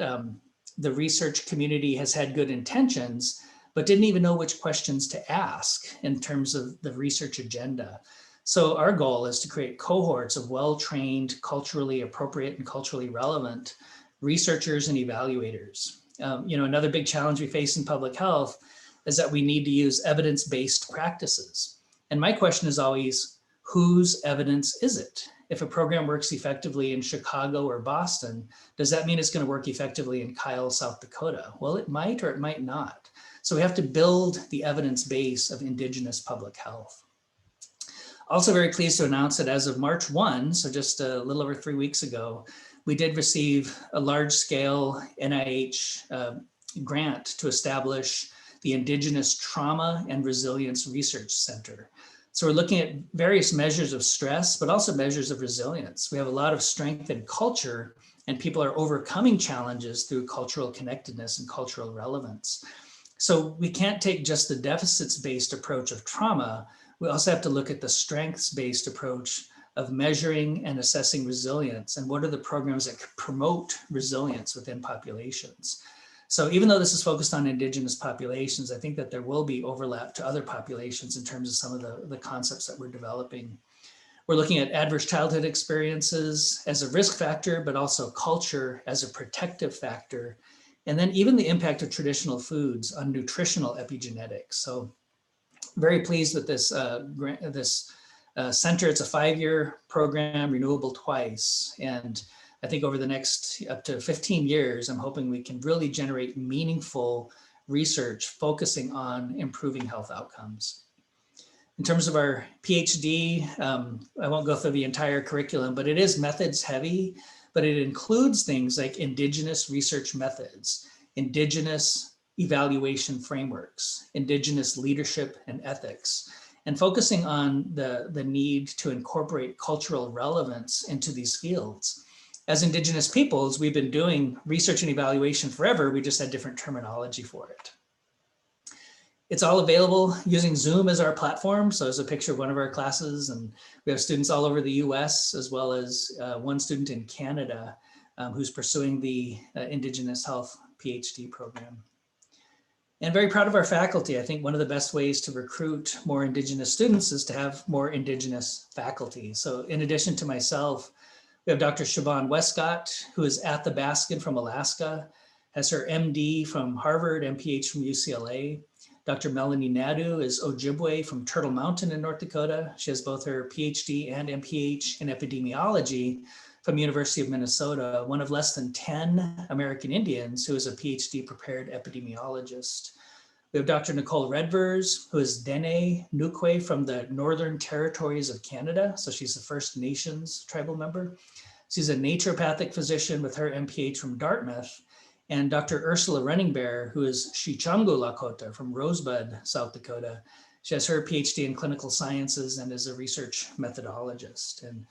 the research community has had good intentions, but didn't even know which questions to ask in terms of the research agenda. So our goal is to create cohorts of well-trained, culturally appropriate and culturally relevant researchers and evaluators. Another big challenge we face in public health is that we need to use evidence-based practices. And my question is always, whose evidence is it? If a program works effectively in Chicago or Boston, does that mean it's going to work effectively in Kyle, South Dakota? Well, it might or it might not. So we have to build the evidence base of Indigenous public health. Also very pleased to announce that as of March 1, so just a little over 3 weeks ago, we did receive a large-scale NIH grant to establish the Indigenous Trauma and Resilience Research Center. So we're looking at various measures of stress, but also measures of resilience. We have a lot of strength in culture, and people are overcoming challenges through cultural connectedness and cultural relevance. So we can't take just the deficits-based approach of trauma. We also have to look at the strengths-based approach of measuring and assessing resilience, and what are the programs that promote resilience within populations. So even though this is focused on Indigenous populations, I think that there will be overlap to other populations in terms of some of the concepts that we're developing. We're looking at adverse childhood experiences as a risk factor, but also culture as a protective factor. And then even the impact of traditional foods on nutritional epigenetics. So very pleased with this, center. It's a 5-year program, renewable twice. And I think over the next up to 15 years, I'm hoping we can really generate meaningful research focusing on improving health outcomes. In terms of our PhD, I won't go through the entire curriculum, but it is methods heavy, but it includes things like Indigenous research methods. Indigenous evaluation frameworks, Indigenous leadership and ethics, and focusing on the need to incorporate cultural relevance into these fields. As Indigenous peoples, we've been doing research and evaluation forever, we just had different terminology for it. It's all available using Zoom as our platform. So there's a picture of one of our classes, and we have students all over the US, as well as one student in Canada who's pursuing the Indigenous Health PhD program. And very proud of our faculty. I think one of the best ways to recruit more Indigenous students is to have more Indigenous faculty. So in addition to myself, we have Dr. Siobhan Westcott, who is at the Baskin from Alaska, has her MD from Harvard, MPH from UCLA. Dr. Melanie Nadu is Ojibwe from Turtle Mountain in North Dakota. She has both her PhD and MPH in epidemiology from University of Minnesota, one of less than 10 American Indians who is a PhD prepared epidemiologist. We have Dr. Nicole Redvers, who is Dene Nukwe from the Northern Territories of Canada. So she's the First Nations tribal member. She's a naturopathic physician with her MPH from Dartmouth. And Dr. Ursula Runningbear, who is Shichangu Lakota from Rosebud, South Dakota. She has her PhD in clinical sciences and is a research methodologist. And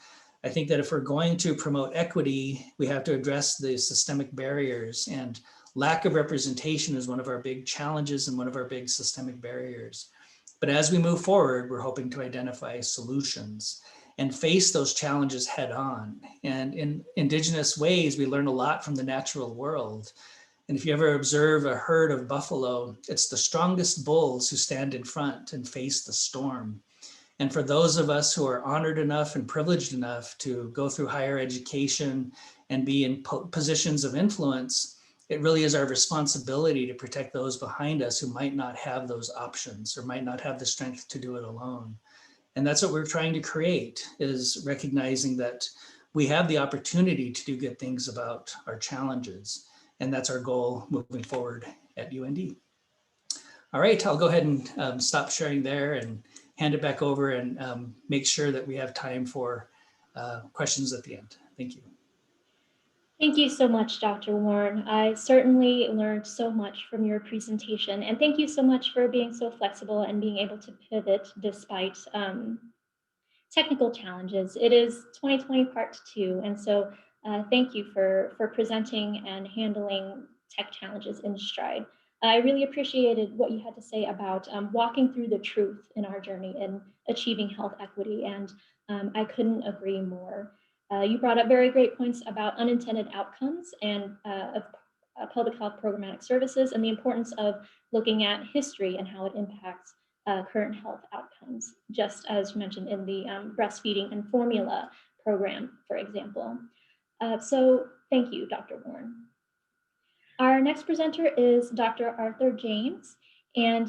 I think that if we're going to promote equity, we have to address the systemic barriers, and lack of representation is one of our big challenges and one of our big systemic barriers. But as we move forward, we're hoping to identify solutions and face those challenges head on. And in Indigenous ways, we learn a lot from the natural world. And if you ever observe a herd of buffalo, it's the strongest bulls who stand in front and face the storm. And for those of us who are honored enough and privileged enough to go through higher education and be in positions of influence, it really is our responsibility to protect those behind us who might not have those options or might not have the strength to do it alone. And that's what we're trying to create, is recognizing that we have the opportunity to do good things about our challenges. And that's our goal moving forward at UND. All right, I'll go ahead and stop sharing there and hand it back over and make sure that we have time for questions at the end. Thank you. Thank you so much, Dr. Warne. I certainly learned so much from your presentation, and thank you so much for being so flexible and being able to pivot despite technical challenges. It is 2020 part 2, and so thank you for presenting and handling tech challenges in stride. I really appreciated what you had to say about walking through the truth in our journey in achieving health equity, and I couldn't agree more. You brought up very great points about unintended outcomes and of public health programmatic services and the importance of looking at history and how it impacts current health outcomes, just as mentioned in the breastfeeding and formula program, for example. So thank you, Dr. Warne. Our next presenter is Dr. Arthur James. And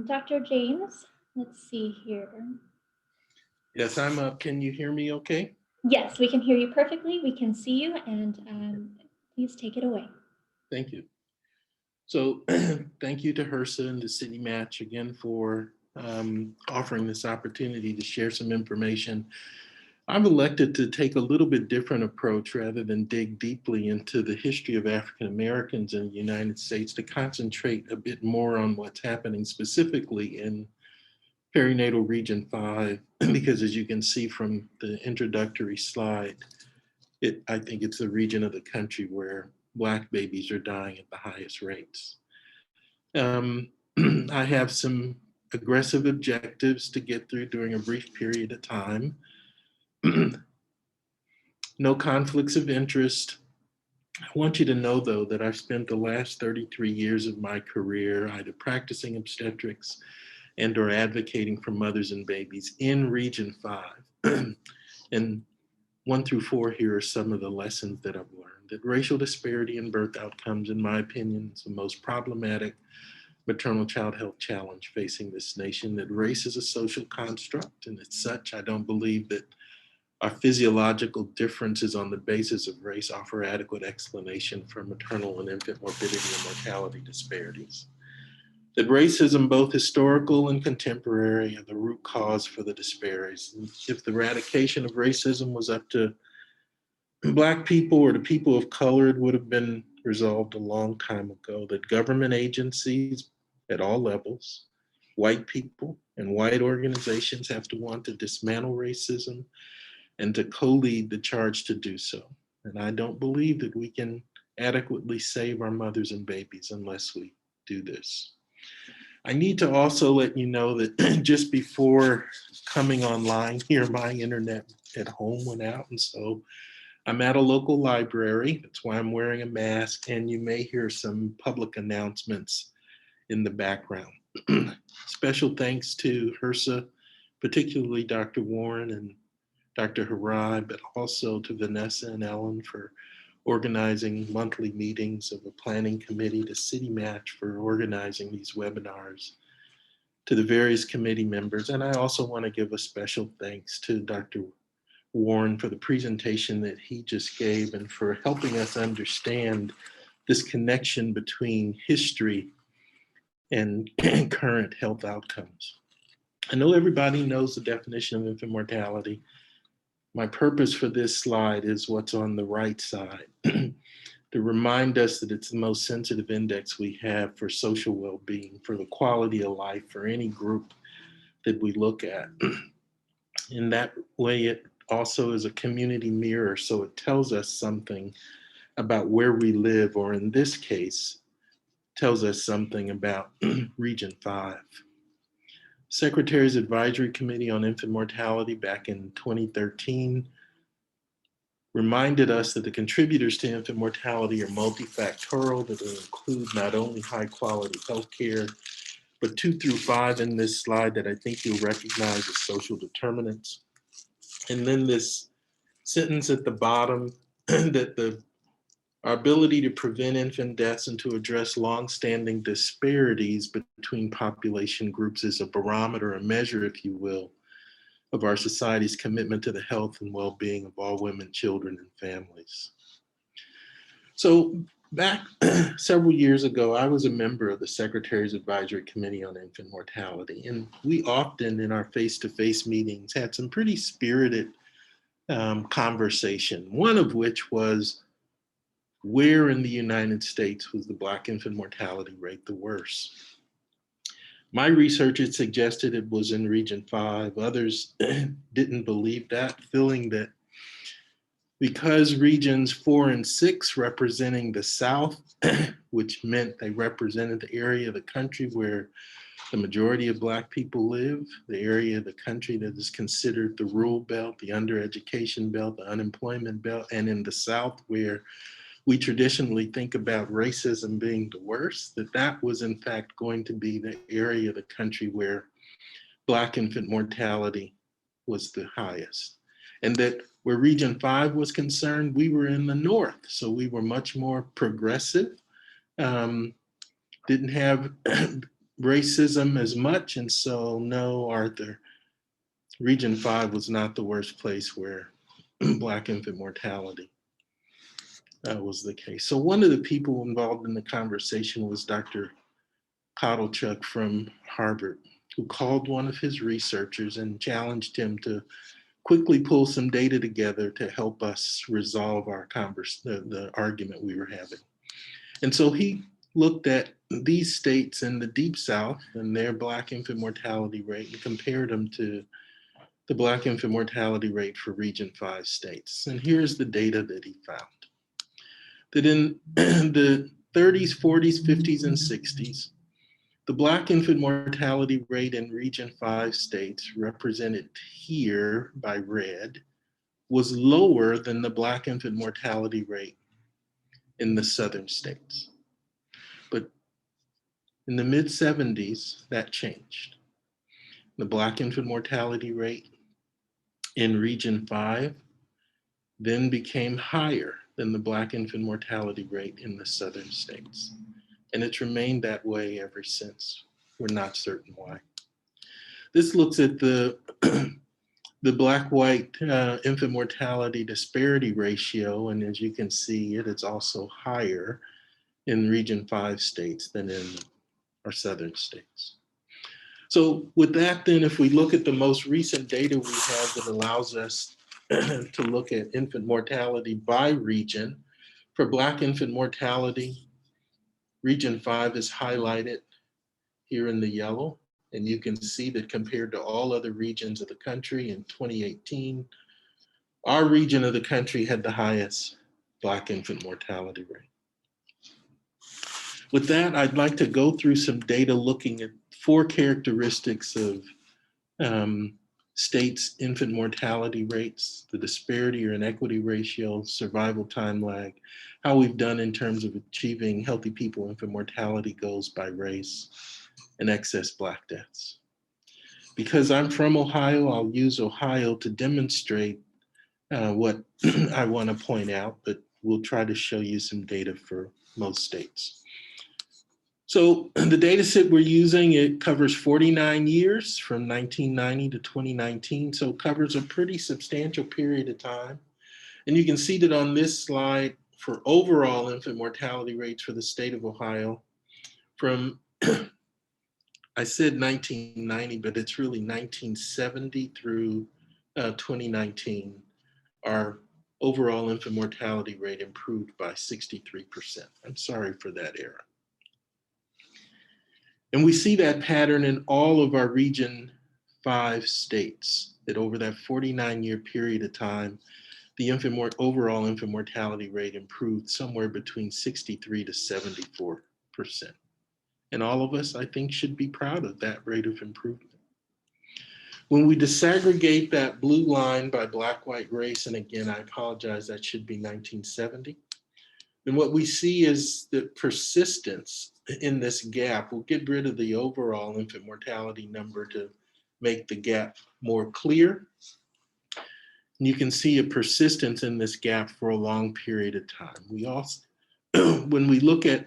Dr. James, let's see here. Yes, I'm up. Can you hear me okay? Yes, we can hear you perfectly. We can see you, and please take it away. Thank you. So thank you to HRSA and the City Match again for offering this opportunity to share some information. I've elected to take a little bit different approach rather than dig deeply into the history of African Americans in the United States, to concentrate a bit more on what's happening specifically in perinatal Region V, because as you can see from the introductory slide, I think it's the region of the country where Black babies are dying at the highest rates. I have some aggressive objectives to get through during a brief period of time. No conflicts of interest. I want you to know, though, that I've spent the last 33 years of my career either practicing obstetrics and or advocating for mothers and babies in Region 5. And 1 through 4 here are some of the lessons that I've learned. That racial disparity in birth outcomes, in my opinion, is the most problematic maternal child health challenge facing this nation. That race is a social construct, and as such, I don't believe that our physiological differences on the basis of race offer adequate explanation for maternal and infant morbidity and mortality disparities. That racism, both historical and contemporary, are the root cause for the disparities. And if the eradication of racism was up to Black people or the people of color, it would have been resolved a long time ago that government agencies at all levels, white people and white organizations have to want to dismantle racism and to co-lead the charge to do so. And I don't believe that we can adequately save our mothers and babies unless we do this. I need to also let you know that just before coming online here, my internet at home went out. And so I'm at a local library. That's why I'm wearing a mask. And you may hear some public announcements in the background. Special thanks to HRSA, particularly Dr. Warren and Dr. Harai, but also to Vanessa and Ellen for organizing monthly meetings of a planning committee, to City Match for organizing these webinars, to the various committee members. And I also want to give a special thanks to Dr. Warren for the presentation that he just gave and for helping us understand this connection between history and current health outcomes. I know everybody knows the definition of infant mortality. My purpose for this slide is what's on the right side, to remind us that it's the most sensitive index we have for social well-being, for the quality of life, for any group that we look at. In that way, it also is a community mirror, so it tells us something about where we live, or in this case, tells us something about Region 5. Secretary's Advisory Committee on Infant Mortality back in 2013 reminded us that the contributors to infant mortality are multifactorial, that will include not only high quality healthcare, but 2 through 5 in this slide that I think you'll recognize as social determinants. And then this sentence at the bottom that our ability to prevent infant deaths and to address longstanding disparities between population groups is a barometer, a measure, if you will, of our society's commitment to the health and well-being of all women, children, and families. So back several years ago, I was a member of the Secretary's Advisory Committee on Infant Mortality, and we often in our face-to-face meetings had some pretty spirited conversation, one of which was, where in the United States was the Black infant mortality rate the worst? My research had suggested it was in Region 5. Others didn't believe that, feeling that because Regions 4 and 6 representing the South, which meant they represented the area of the country where the majority of Black people live, the area of the country that is considered the rural belt, the undereducation belt, the unemployment belt, and in the South where we traditionally think about racism being the worst, that was in fact going to be the area of the country where Black infant mortality was the highest. And that where Region 5 was concerned, we were in the North. So we were much more progressive, didn't have racism as much. And so no, Arthur, Region 5 was not the worst place where Black infant mortality was the case. So one of the people involved in the conversation was Dr. Kotelchuk from Harvard, who called one of his researchers and challenged him to quickly pull some data together to help us resolve our the argument we were having. And so he looked at these states in the Deep South and their Black infant mortality rate and compared them to the Black infant mortality rate for Region 5 states. And here's the data that he found. That in the 30s, 40s, 50s, and 60s, the Black infant mortality rate in Region 5 states, represented here by red, was lower than the Black infant mortality rate in the southern states. But in the mid-70s, that changed. The Black infant mortality rate in Region 5 then became higher than the Black infant mortality rate in the southern states. And it's remained that way ever since. We're not certain why. This looks at the Black-white infant mortality disparity ratio, and as you can see, it is also higher in Region 5 states than in our southern states. So with that then, if we look at the most recent data we have that allows us to look at infant mortality by region, For Black infant mortality, Region 5 is highlighted here in the yellow, and you can see that compared to all other regions of the country in 2018, our region of the country had the highest Black infant mortality rate. With that, I'd like to go through some data looking at 4 characteristics of states' infant mortality rates, the disparity or inequity ratio, survival time lag, how we've done in terms of achieving healthy people infant mortality goals by race, and excess Black deaths. Because I'm from Ohio, I'll use Ohio to demonstrate what I want to point out, but we'll try to show you some data for most states. So the data set we're using, it covers 49 years from 1990 to 2019. So it covers a pretty substantial period of time. And you can see that on this slide for overall infant mortality rates for the state of Ohio from, I said 1990, but it's really 1970 through 2019. Our overall infant mortality rate improved by 63%. I'm sorry for that error. And we see that pattern in all of our Region 5 states, that over that 49-year period of time, the overall infant mortality rate improved somewhere between 63 to 74%. And all of us, I think, should be proud of that rate of improvement. When we disaggregate that blue line by Black, white, race, and again, I apologize, that should be 1970. And what we see is the persistence in this gap. We'll get rid of the overall infant mortality number to make the gap more clear. And you can see a persistence in this gap for a long period of time. We also, when we look at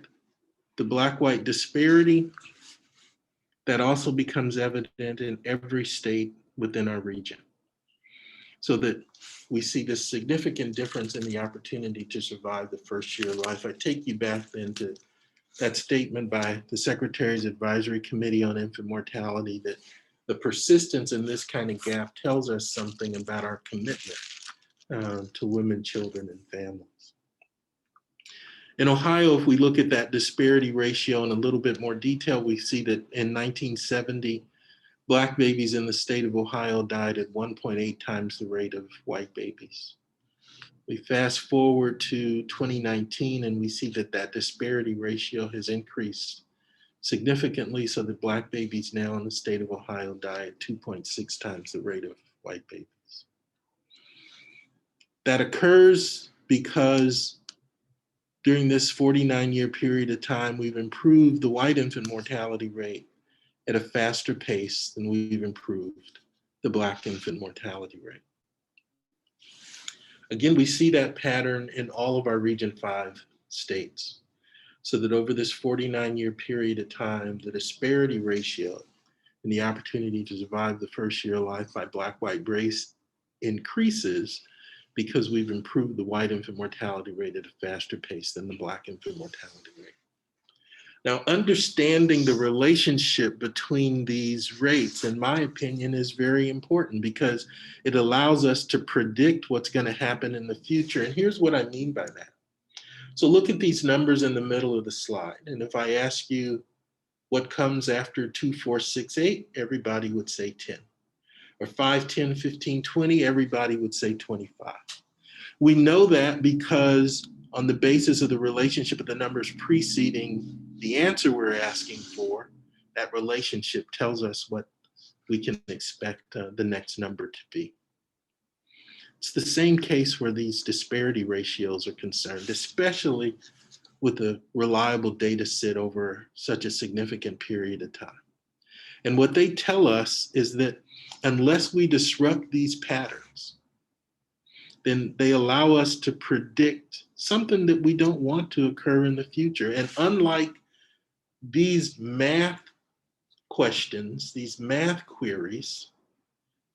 the Black-white disparity, that also becomes evident in every state within our region. So that we see this significant difference in the opportunity to survive the first year of life. I take you back then to that statement by the Secretary's Advisory Committee on Infant Mortality that the persistence in this kind of gap tells us something about our commitment to women, children, and families. In Ohio, if we look at that disparity ratio in a little bit more detail, we see that in 1970, Black babies in the state of Ohio died at 1.8 times the rate of white babies. We fast forward to 2019 and we see that that disparity ratio has increased significantly so that Black babies now in the state of Ohio die at 2.6 times the rate of white babies. That occurs because during this 49-year period of time, we've improved the white infant mortality rate at a faster pace than we've improved the Black infant mortality rate. Again, we see that pattern in all of our Region 5 states, so that over this 49-year period of time, the disparity ratio and the opportunity to survive the first year of life by Black-white race increases because we've improved the white infant mortality rate at a faster pace than the Black infant mortality rate. Now, understanding the relationship between these rates, in my opinion, is very important because it allows us to predict what's going to happen in the future. And here's what I mean by that. So look at these numbers in the middle of the slide. And if I ask you what comes after 2, 4, 6, 8, everybody would say 10. Or 5, 10, 15, 20, everybody would say 25. We know that because on the basis of the relationship of the numbers preceding the answer we're asking for, that relationship tells us what we can expect the next number to be. It's the same case where these disparity ratios are concerned, especially with a reliable data set over such a significant period of time. And what they tell us is that unless we disrupt these patterns, then they allow us to predict something that we don't want to occur in the future. And unlike these math questions, these math queries,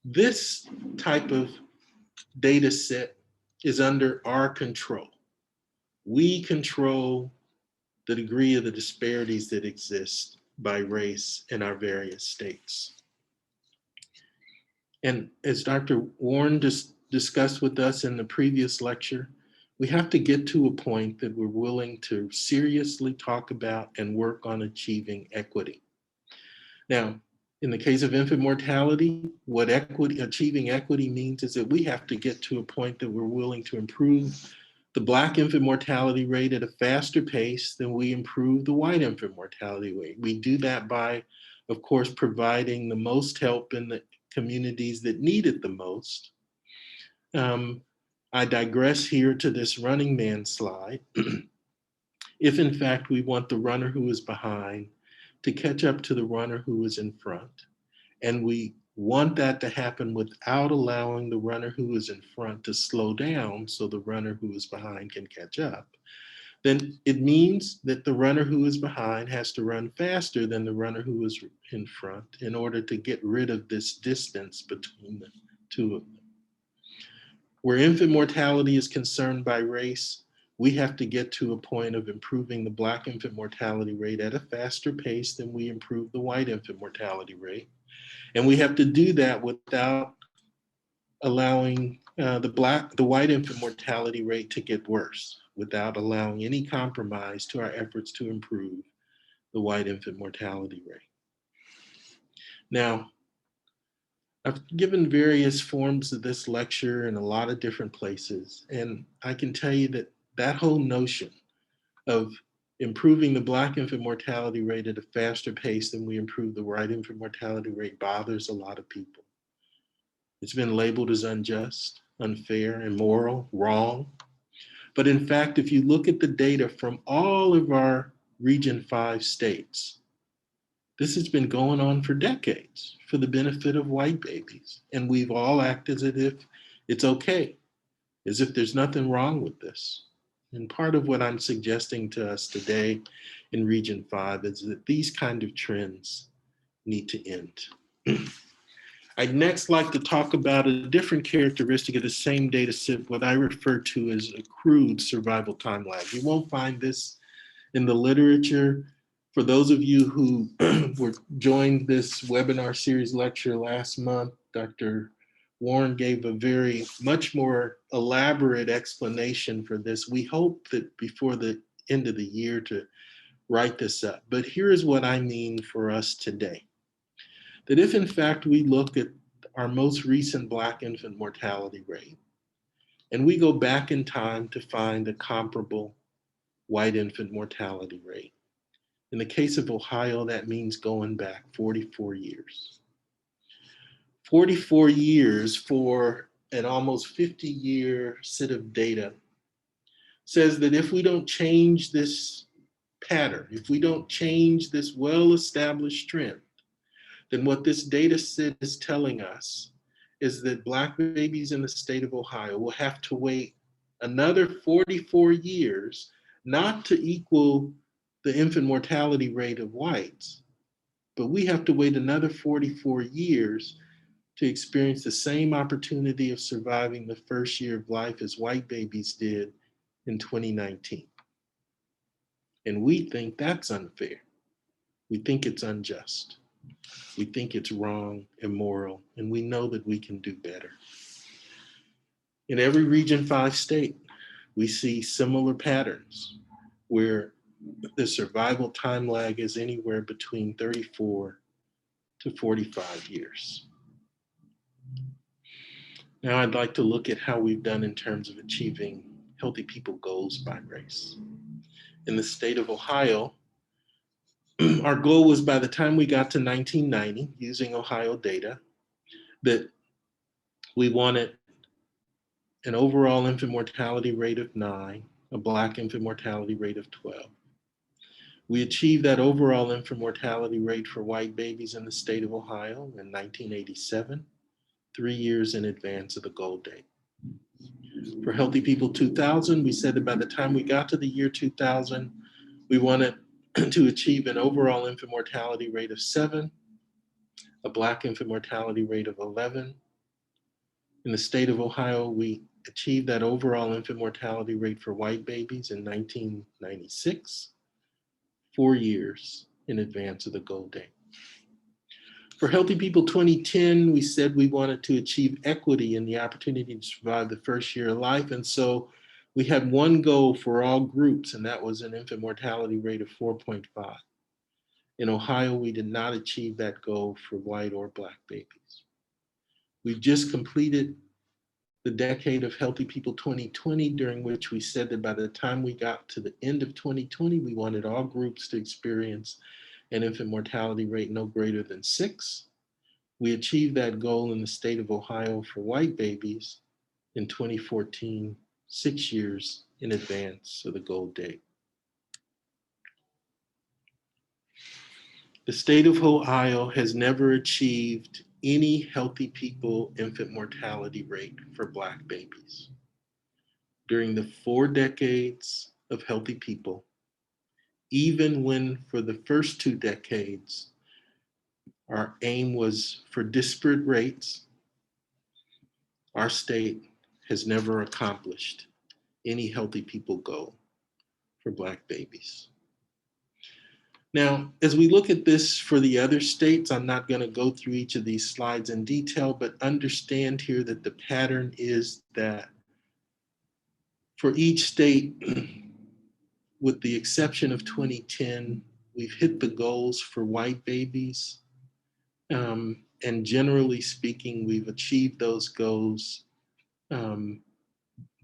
this type of data set is under our control. We control the degree of the disparities that exist by race in our various states. And as Dr. Warne just discussed with us in the previous lecture, we have to get to a point that we're willing to seriously talk about and work on achieving equity. Now, in the case of infant mortality, what achieving equity means is that we have to get to a point that we're willing to improve the Black infant mortality rate at a faster pace than we improve the white infant mortality rate. We do that by, of course, providing the most help in the communities that need it the most. I digress here to this Running Man slide. If in fact we want the runner who is behind to catch up to the runner who is in front, and we want that to happen without allowing the runner who is in front to slow down so the runner who is behind can catch up, then it means that the runner who is behind has to run faster than the runner who is in front in order to get rid of this distance between the two of them. Where infant mortality is concerned by race, we have to get to a point of improving the Black infant mortality rate at a faster pace than we improve the white infant mortality rate. And we have to do that without allowing the white infant mortality rate to get worse, without allowing any compromise to our efforts to improve the white infant mortality rate. Now, I've given various forms of this lecture in a lot of different places, and I can tell you that that whole notion of improving the Black infant mortality rate at a faster pace than we improve the white infant mortality rate bothers a lot of people. It's been labeled as unjust, unfair, immoral, wrong. But in fact, if you look at the data from all of our Region V states, this has been going on for decades for the benefit of white babies. And we've all acted as if it's okay, as if there's nothing wrong with this. And part of what I'm suggesting to us today in Region V is that these kind of trends need to end. I'd next like to talk about a different characteristic of the same data set, what I refer to as a crude survival time lag. You won't find this in the literature. For those of you who joined this webinar series lecture last month, Dr. Warne gave a much more elaborate explanation for this. We hope that before the end of the year to write this up. But here is what I mean for us today. That if in fact we look at our most recent Black infant mortality rate, and we go back in time to find a comparable white infant mortality rate. In the case of Ohio, that means going back 44 years. 44 years for an almost 50-year set of data says that if we don't change this pattern, if we don't change this well-established trend, then what this data set is telling us is that Black babies in the state of Ohio will have to wait another 44 years not to equal the infant mortality rate of whites, but we have to wait another 44 years to experience the same opportunity of surviving the first year of life as white babies did in 2019. And we think that's unfair. We think it's unjust. We think it's wrong, immoral, and we know that we can do better. In every Region V state, we see similar patterns where the survival time lag is anywhere between 34 to 45 years. Now I'd like to look at how we've done in terms of achieving healthy people goals by race. In the state of Ohio, our goal was by the time we got to 1990, using Ohio data, that we wanted an overall infant mortality rate of 9, a Black infant mortality rate of 12. We achieved that overall infant mortality rate for white babies in the state of Ohio in 1987, 3 years in advance of the goal date. For Healthy People 2000, we said that by the time we got to the year 2000, we wanted to achieve an overall infant mortality rate of 7, a Black infant mortality rate of 11. In the state of Ohio, we achieved that overall infant mortality rate for white babies in 1996, 4 years in advance of the goal date. For Healthy People 2010, we said we wanted to achieve equity in the opportunity to survive the first year of life. And so We had one goal for all groups, and that was an infant mortality rate of 4.5. In Ohio, we did not achieve that goal for white or Black babies. We've just completed the decade of Healthy People 2020, during which we said that by the time we got to the end of 2020, we wanted all groups to experience an infant mortality rate no greater than 6. We achieved that goal in the state of Ohio for white babies in 2014, 6 years in advance of the goal date. The state of Ohio has never achieved any Healthy People infant mortality rate for Black babies. During the 4 decades of Healthy People, even when for the first 2 decades, our aim was for disparate rates, our state has never accomplished any Healthy People goal for Black babies. Now, as we look at this for the other states, I'm not going to go through each of these slides in detail, but understand here that the pattern is that for each state, with the exception of 2010, we've hit the goals for white babies. And generally speaking, we've achieved those goals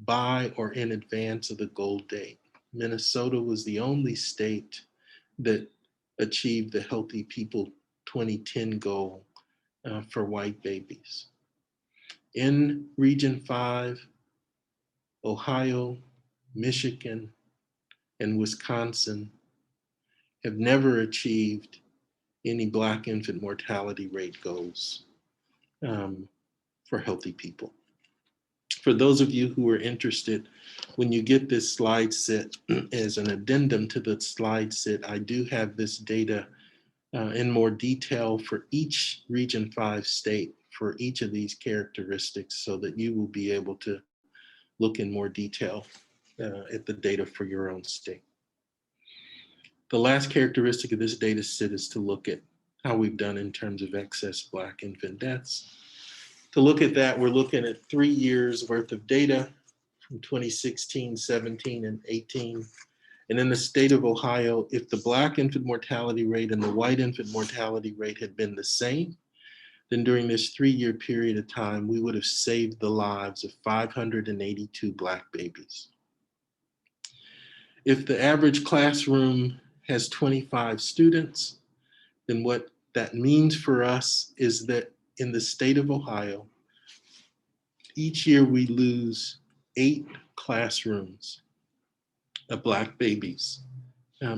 by or in advance of the goal date. Minnesota was the only state that achieved the Healthy People 2010 goal for white babies. In Region 5, Ohio, Michigan, and Wisconsin have never achieved any Black infant mortality rate goals for Healthy People. For those of you who are interested, when you get this slide set as an addendum to the slide set, I do have this data in more detail for each Region 5 state for each of these characteristics, so that you will be able to look in more detail at the data for your own state. The last characteristic of this data set is to look at how we've done in terms of excess Black infant deaths. To look at that, we're looking at 3 years worth of data from 2016, 17, and 18. And in the state of Ohio, if the Black infant mortality rate and the white infant mortality rate had been the same, then during this 3-year period of time, we would have saved the lives of 582 Black babies. If the average classroom has 25 students, then what that means for us is that in the state of Ohio, each year we lose 8 classrooms of Black babies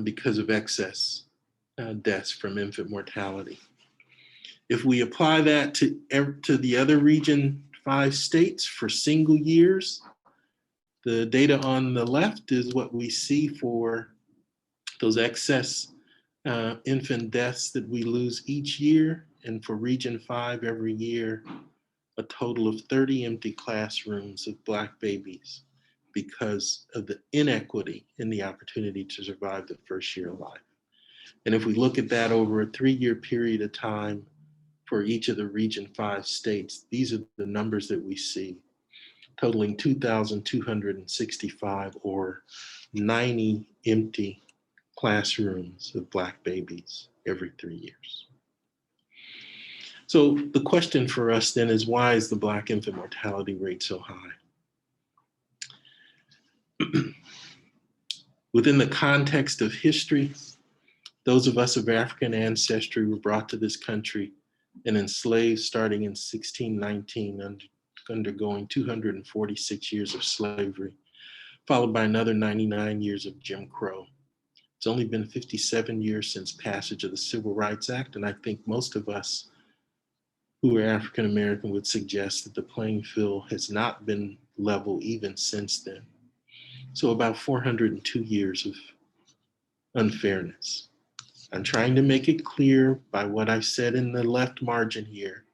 because of excess deaths from infant mortality. If we apply that to the other Region 5 states for single years, the data on the left is what we see for those excess infant deaths that we lose each year. And for Region 5 every year, a total of 30 empty classrooms of Black babies because of the inequity in the opportunity to survive the first year of life. And if we look at that over a 3-year period of time for each of the Region 5 states, these are the numbers that we see, totaling 2,265 or 90 empty classrooms of Black babies every 3 years. So the question for us then is, why is the Black infant mortality rate so high? Within the context of history, those of us of African ancestry were brought to this country and enslaved starting in 1619, undergoing 246 years of slavery, followed by another 99 years of Jim Crow. It's only been 57 years since passage of the Civil Rights Act, and I think most of us who are African American would suggest that the playing field has not been level even since then. So about 402 years of unfairness. I'm trying to make it clear by what I've said in the left margin here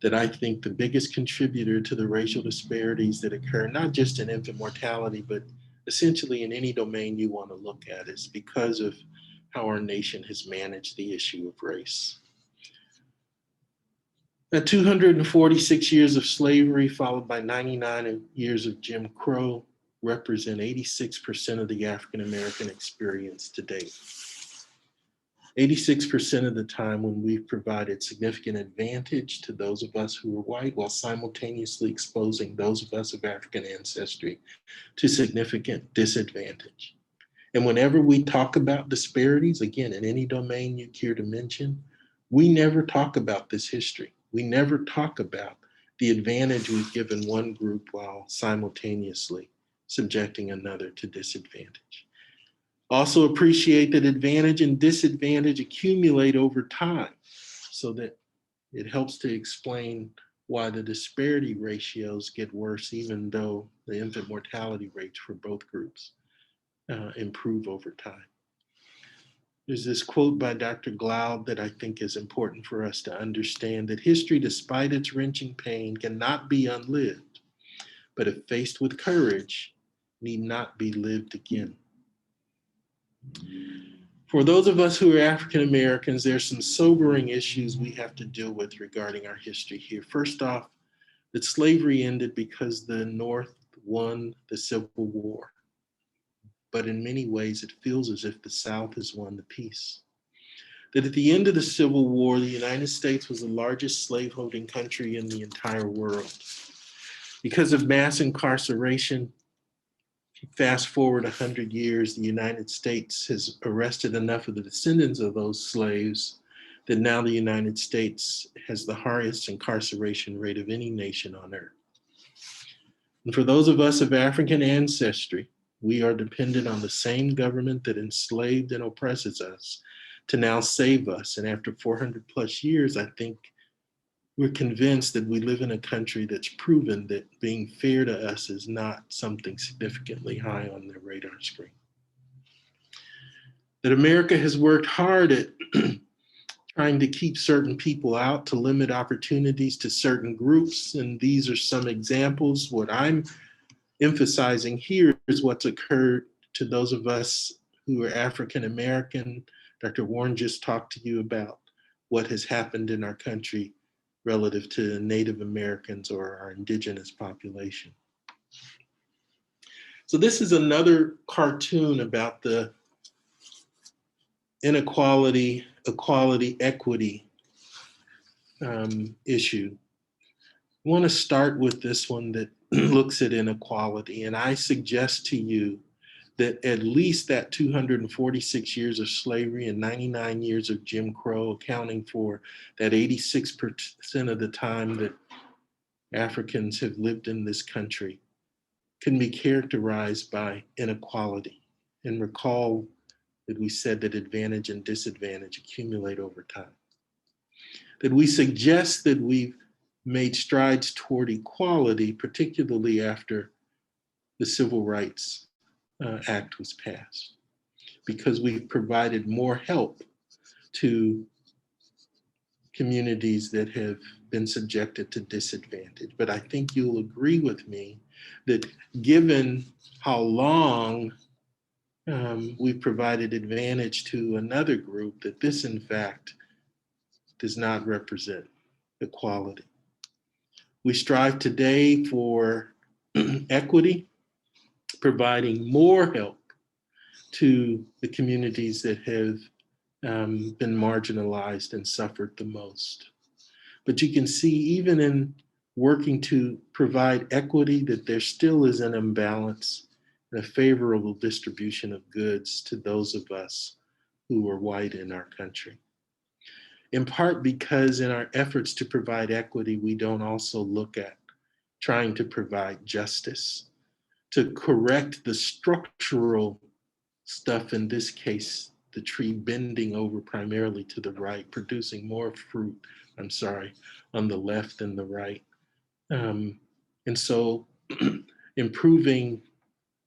that I think the biggest contributor to the racial disparities that occur, not just in infant mortality, but essentially in any domain you want to look at, is because of how our nation has managed the issue of race. At 246 years of slavery, followed by 99 years of Jim Crow, represent 86% of the African American experience to date. 86% of the time when we've provided significant advantage to those of us who are white while simultaneously exposing those of us of African ancestry to significant disadvantage. And whenever we talk about disparities, again, in any domain you care to mention, we never talk about this history. We never talk about the advantage we've given one group while simultaneously subjecting another to disadvantage. Also appreciate that advantage and disadvantage accumulate over time so that it helps to explain why the disparity ratios get worse even though the infant mortality rates for both groups improve over time. There's this quote by Dr. Glaude that I think is important for us to understand, that history, despite its wrenching pain, cannot be unlived, but if faced with courage, need not be lived again. For those of us who are African Americans, there's some sobering issues we have to deal with regarding our history here. First off, that slavery ended because the North won the Civil War. But in many ways, it feels as if the South has won the peace. That at the end of the Civil War, the United States was the largest slaveholding country in the entire world. Because of mass incarceration, fast forward 100 years, the United States has arrested enough of the descendants of those slaves that now the United States has the highest incarceration rate of any nation on earth. And for those of us of African ancestry, we are dependent on the same government that enslaved and oppresses us to now save us. And after 400 plus years, I think we're convinced that we live in a country that's proven that being fair to us is not something significantly high on their radar screen. That America has worked hard at trying to keep certain people out, to limit opportunities to certain groups. And these are some examples. What I'm emphasizing here is what's occurred to those of us who are African American. Dr. Warne just talked to you about what has happened in our country relative to Native Americans or our indigenous population. So this is another cartoon about the inequality, equality, equity issue. I want to start with this one that looks at inequality. And I suggest to you that at least that 246 years of slavery and 99 years of Jim Crow, accounting for that 86% of the time that Africans have lived in this country, can be characterized by inequality. And recall that we said that advantage and disadvantage accumulate over time. That we suggest that we've made strides toward equality, particularly after the Civil Rights Act was passed, because we've provided more help to communities that have been subjected to disadvantage. But I think you'll agree with me that given how long we've provided advantage to another group, that this in fact does not represent equality. We strive today for equity, providing more help to the communities that have been marginalized and suffered the most. But you can see even in working to provide equity that there still is an imbalance and a favorable distribution of goods to those of us who are white in our country. In part because in our efforts to provide equity, we don't also look at trying to provide justice, to correct the structural stuff, in this case, the tree bending over primarily to the right, producing more fruit, on the left than the right. And so improving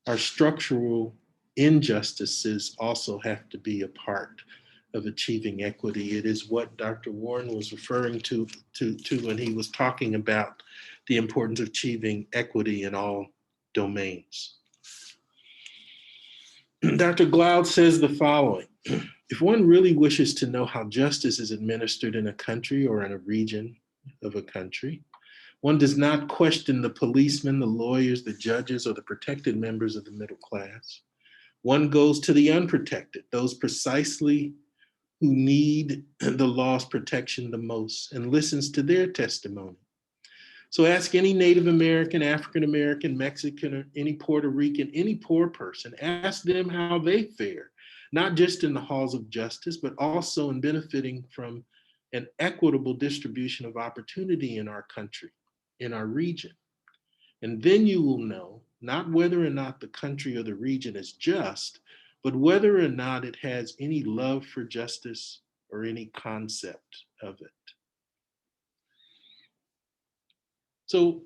our structural injustices also have to be a part of achieving equity. It is what Dr. Warne was referring to when he was talking about the importance of achieving equity in all domains. Dr. Glaude says the following: if one really wishes to know how justice is administered in a country or in a region of a country, One does not question the policemen, the lawyers, the judges, or the protected members of the middle class. One goes to the unprotected, those precisely who need the law's protection the most, and listens to their testimony. So ask any Native American, African American, Mexican, or any Puerto Rican, any poor person, ask them how they fare, not just in the halls of justice, but also in benefiting from an equitable distribution of opportunity in our country, in our region. And then you will know not whether or not the country or the region is just, but whether or not it has any love for justice or any concept of it. So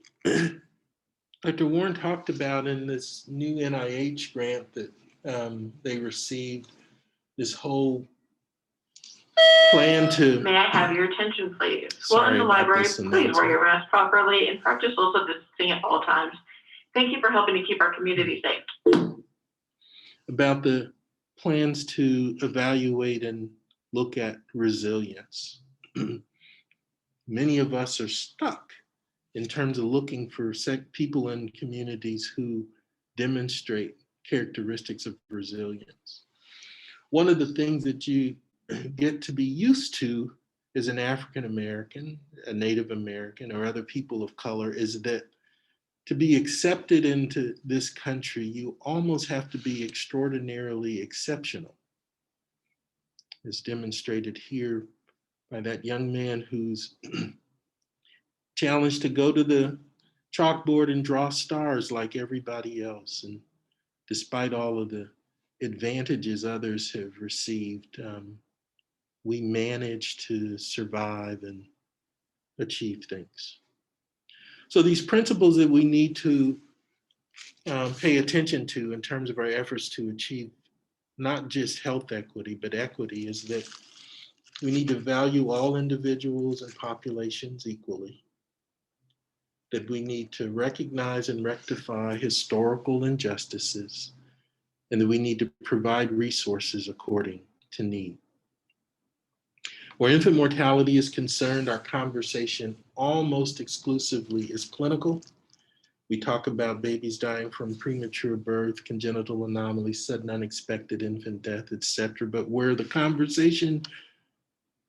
Dr. Warne talked about in this new NIH grant that they received, this whole plan to... May I have your attention, please? Sorry Well, in the about library, this please wear announcement. your mask properly and practice social distancing at all times. Thank you for helping to keep our community safe. About the plans to evaluate and look at resilience. Many of us are stuck in terms of looking for people in communities who demonstrate characteristics of resilience. One of the things that you get to be used to as an African American, a Native American, or other people of color is that to be accepted into this country, you almost have to be extraordinarily exceptional, as demonstrated here by that young man who's challenged to go to the chalkboard and draw stars like everybody else. And despite all of the advantages others have received, we managed to survive and achieve things. So these principles that we need to pay attention to in terms of our efforts to achieve not just health equity, but equity is that we need to value all individuals and populations equally, that we need to recognize and rectify historical injustices, and that we need to provide resources according to need. Where infant mortality is concerned, our conversation almost exclusively is clinical. We talk about babies dying from premature birth, congenital anomalies, sudden unexpected infant death, etc. But where the conversation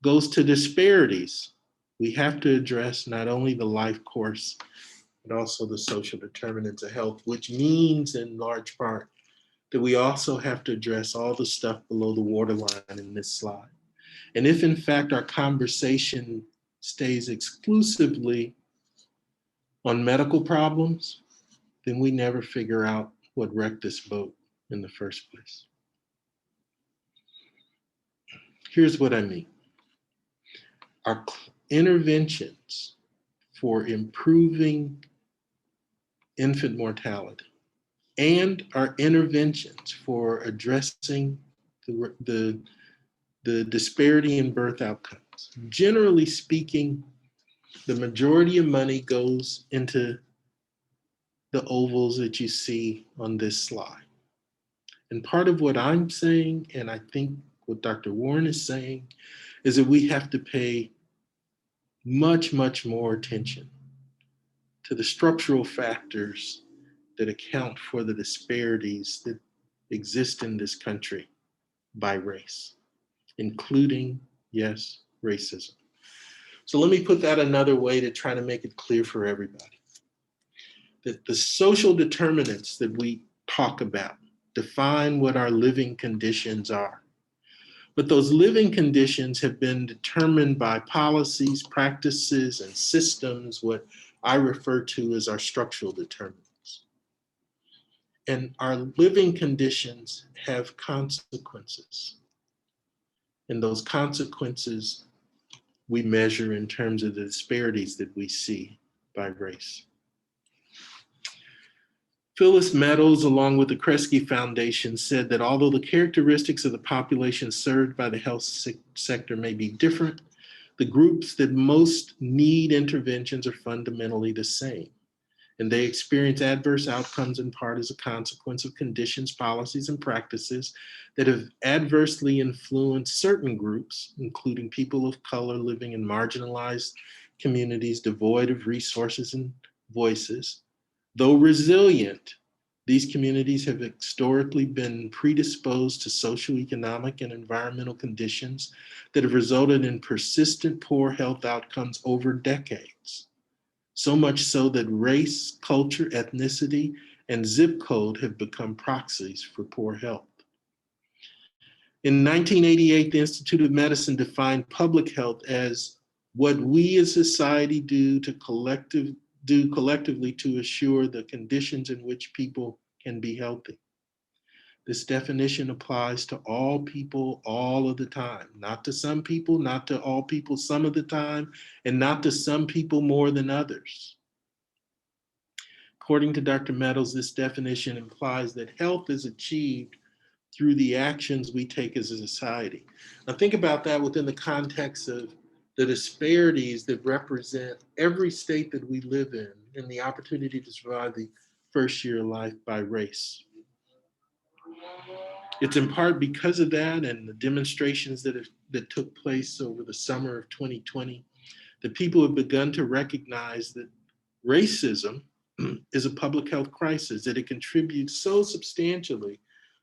goes to disparities, we have to address not only the life course, but also the social determinants of health, which means in large part that we also have to address all the stuff below the waterline in this slide. And if in fact our conversation stays exclusively on medical problems, then we never figure out what wrecked this boat in the first place. Here's what I mean. Our interventions for improving infant mortality and our interventions for addressing the disparity in birth outcomes. Generally speaking, the majority of money goes into the ovals that you see on this slide. And part of what I'm saying, and I think what Dr. Warne is saying, is that we have to pay much, much more attention to the structural factors that account for the disparities that exist in this country by race, including, yes, racism. So let me put that another way to try to make it clear for everybody. That the social determinants that we talk about define what our living conditions are. But those living conditions have been determined by policies, practices, and systems, what I refer to as our structural determinants. And our living conditions have consequences. And those consequences we measure in terms of the disparities that we see by race. Phyllis Meadows, along with the Kresge Foundation, said that although the characteristics of the population served by the health sector may be different, the groups that most need interventions are fundamentally the same. And they experience adverse outcomes in part as a consequence of conditions, policies, and practices that have adversely influenced certain groups, including people of color living in marginalized communities devoid of resources and voices. Though resilient, these communities have historically been predisposed to socioeconomic and environmental conditions that have resulted in persistent poor health outcomes over decades. So much so that race, culture, ethnicity, and zip code have become proxies for poor health. In 1988, the Institute of Medicine defined public health as what we as society do collectively to assure the conditions in which people can be healthy. This definition applies to all people all of the time, not to some people, not to all people some of the time, and not to some people more than others. According to Dr. Meadows, this definition implies that health is achieved through the actions we take as a society. Now think about that within the context of the disparities that represent every state that we live in and the opportunity to survive the first year of life by race. It's in part because of that and the demonstrations that took place over the summer of 2020 that people have begun to recognize that racism is a public health crisis, that it contributes so substantially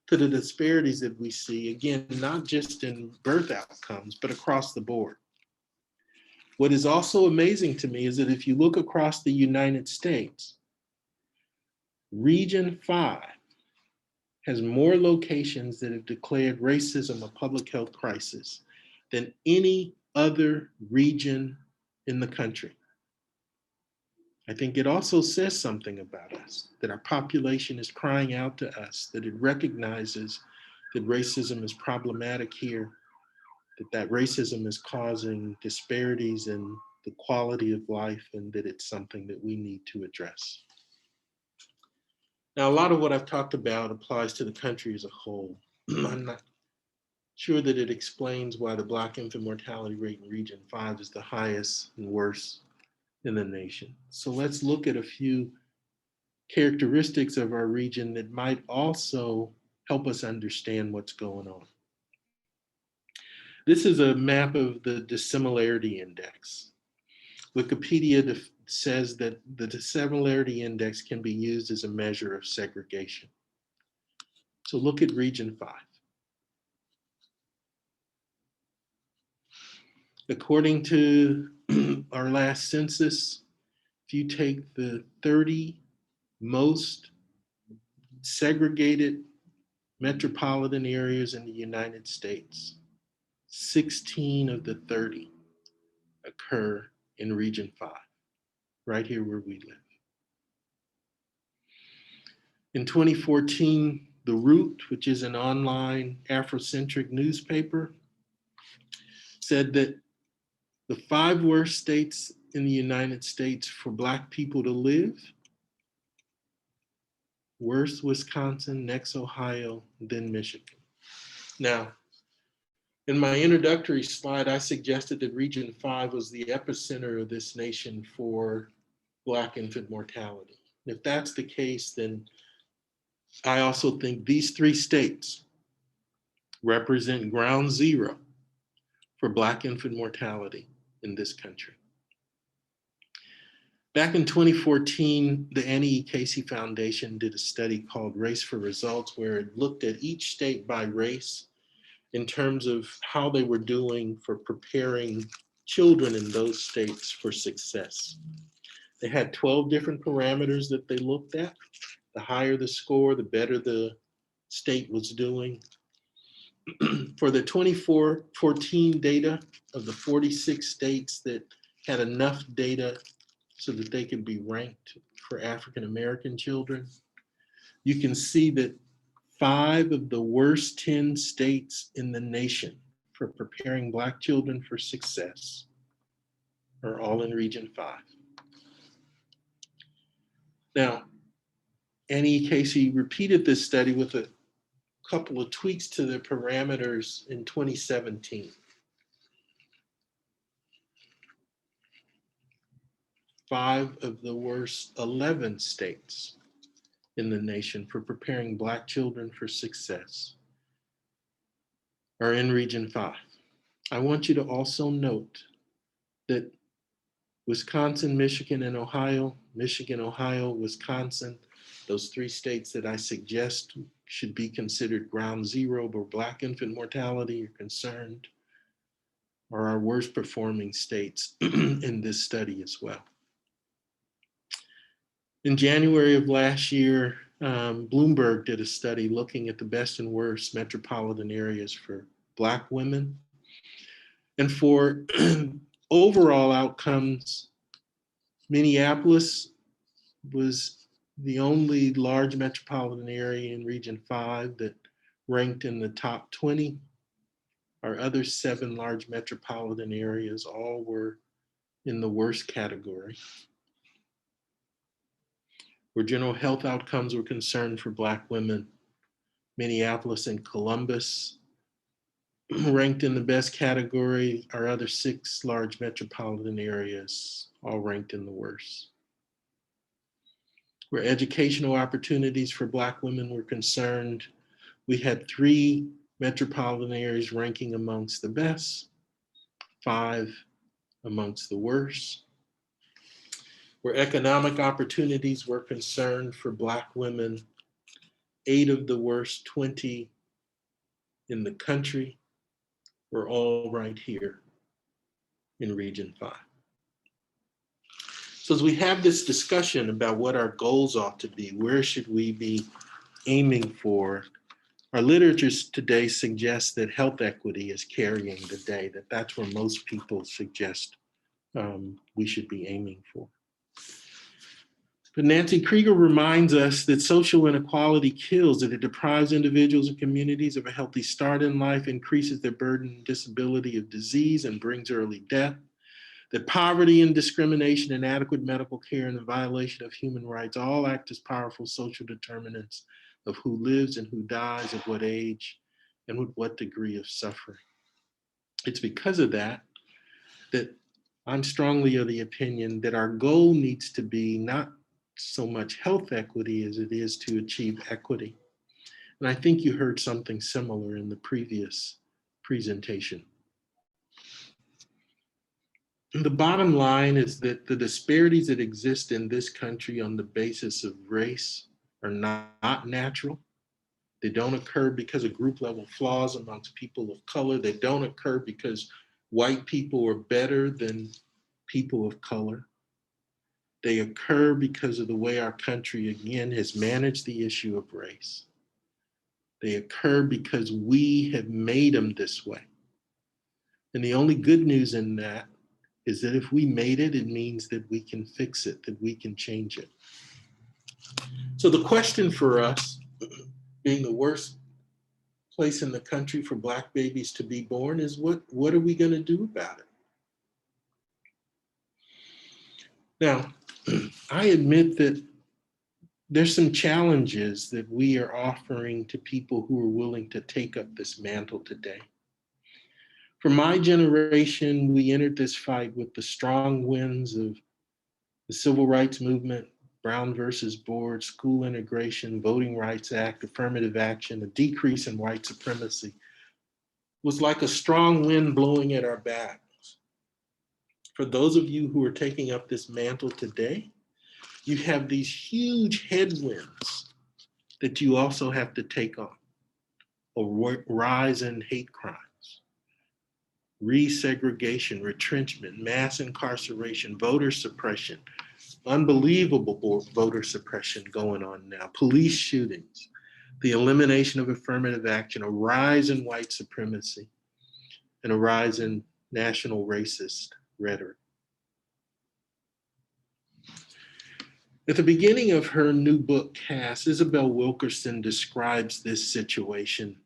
to the disparities that we see, again, not just in birth outcomes, but across the board. What is also amazing to me is that if you look across the United States, Region 5 has more locations that have declared racism a public health crisis than any other region in the country. I think it also says something about us, that our population is crying out to us, that it recognizes that racism is problematic here, that racism is causing disparities in the quality of life, and that it's something that we need to address. Now, a lot of what I've talked about applies to the country as a whole. I'm not sure that it explains why the Black infant mortality rate in Region 5 is the highest and worst in the nation. So let's look at a few characteristics of our region that might also help us understand what's going on. This is a map of the dissimilarity index. Wikipedia says that the dissimilarity index can be used as a measure of segregation. So look at Region 5. According to our last census, if you take the 30 most segregated metropolitan areas in the United States, 16 of the 30 occur in Region 5, right here where we live. In 2014, The Root, which is an online Afrocentric newspaper, said that the 5 worst states in the United States for Black people to live: worst Wisconsin, next Ohio, then Michigan. Now, in my introductory slide, I suggested that Region 5 was the epicenter of this nation for Black infant mortality. If that's the case, then I also think these 3 states represent ground zero for Black infant mortality in this country. Back in 2014, the Annie E. Casey Foundation did a study called Race for Results, where it looked at each state by race in terms of how they were doing for preparing children in those states for success. They had 12 different parameters that they looked at. The higher the score, the better the state was doing. For the 2014 data of the 46 states that had enough data so that they could be ranked for African American children, you can see that 5 of the worst 10 states in the nation for preparing Black children for success are all in Region 5. Now, Annie Casey repeated this study with a couple of tweaks to the parameters in 2017. 5 of the worst 11 states in the nation for preparing Black children for success are in Region 5. I want you to also note that Wisconsin, Michigan, and Ohio. Michigan, Ohio, Wisconsin, those 3 states that I suggest should be considered ground zero where Black infant mortality are concerned, are our worst performing states in this study as well. In January of last year, Bloomberg did a study looking at the best and worst metropolitan areas for Black women. And for overall outcomes, Minneapolis was the only large metropolitan area in Region 5 that ranked in the top 20. Our other 7 large metropolitan areas all were in the worst category. Where general health outcomes were concerned for Black women, Minneapolis and Columbus ranked in the best category. Our other 6 large metropolitan areas all ranked in the worst. Where educational opportunities for Black women were concerned, we had 3 metropolitan areas ranking amongst the best, 5 amongst the worst. Where economic opportunities were concerned for Black women, 8 of the worst 20 in the country were all right here in Region 5. So as we have this discussion about what our goals ought to be, where should we be aiming for, our literature today suggests that health equity is carrying the day, that's where most people suggest we should be aiming for. But Nancy Krieger reminds us that social inequality kills, that it deprives individuals and communities of a healthy start in life, increases their burden and disability of disease, and brings early death. That poverty and discrimination, inadequate medical care, and the violation of human rights all act as powerful social determinants of who lives and who dies, at what age, and with what degree of suffering. It's because of that I'm strongly of the opinion that our goal needs to be not so much health equity as it is to achieve equity. And I think you heard something similar in the previous presentation. The bottom line is that the disparities that exist in this country on the basis of race are not natural. They don't occur because of group level flaws amongst people of color. They don't occur because white people are better than people of color. They occur because of the way our country, again, has managed the issue of race. They occur because we have made them this way. And the only good news in that is that if we made it, it means that we can fix it, that we can change it. So the question for us, being the worst place in the country for Black babies to be born, is what are we going to do about it? Now, I admit that there's some challenges that we are offering to people who are willing to take up this mantle today. For my generation, we entered this fight with the strong winds of the Civil Rights Movement, Brown versus Board, school integration, Voting Rights Act, affirmative action, a decrease in white supremacy. It was like a strong wind blowing at our backs. For those of you who are taking up this mantle today, you have these huge headwinds that you also have to take on. A rise in hate crimes, resegregation, retrenchment, mass incarceration, voter suppression, unbelievable voter suppression going on now, police shootings, the elimination of affirmative action, a rise in white supremacy, and a rise in national racist rhetoric. At the beginning of her new book, Caste, Isabel Wilkerson describes this situation,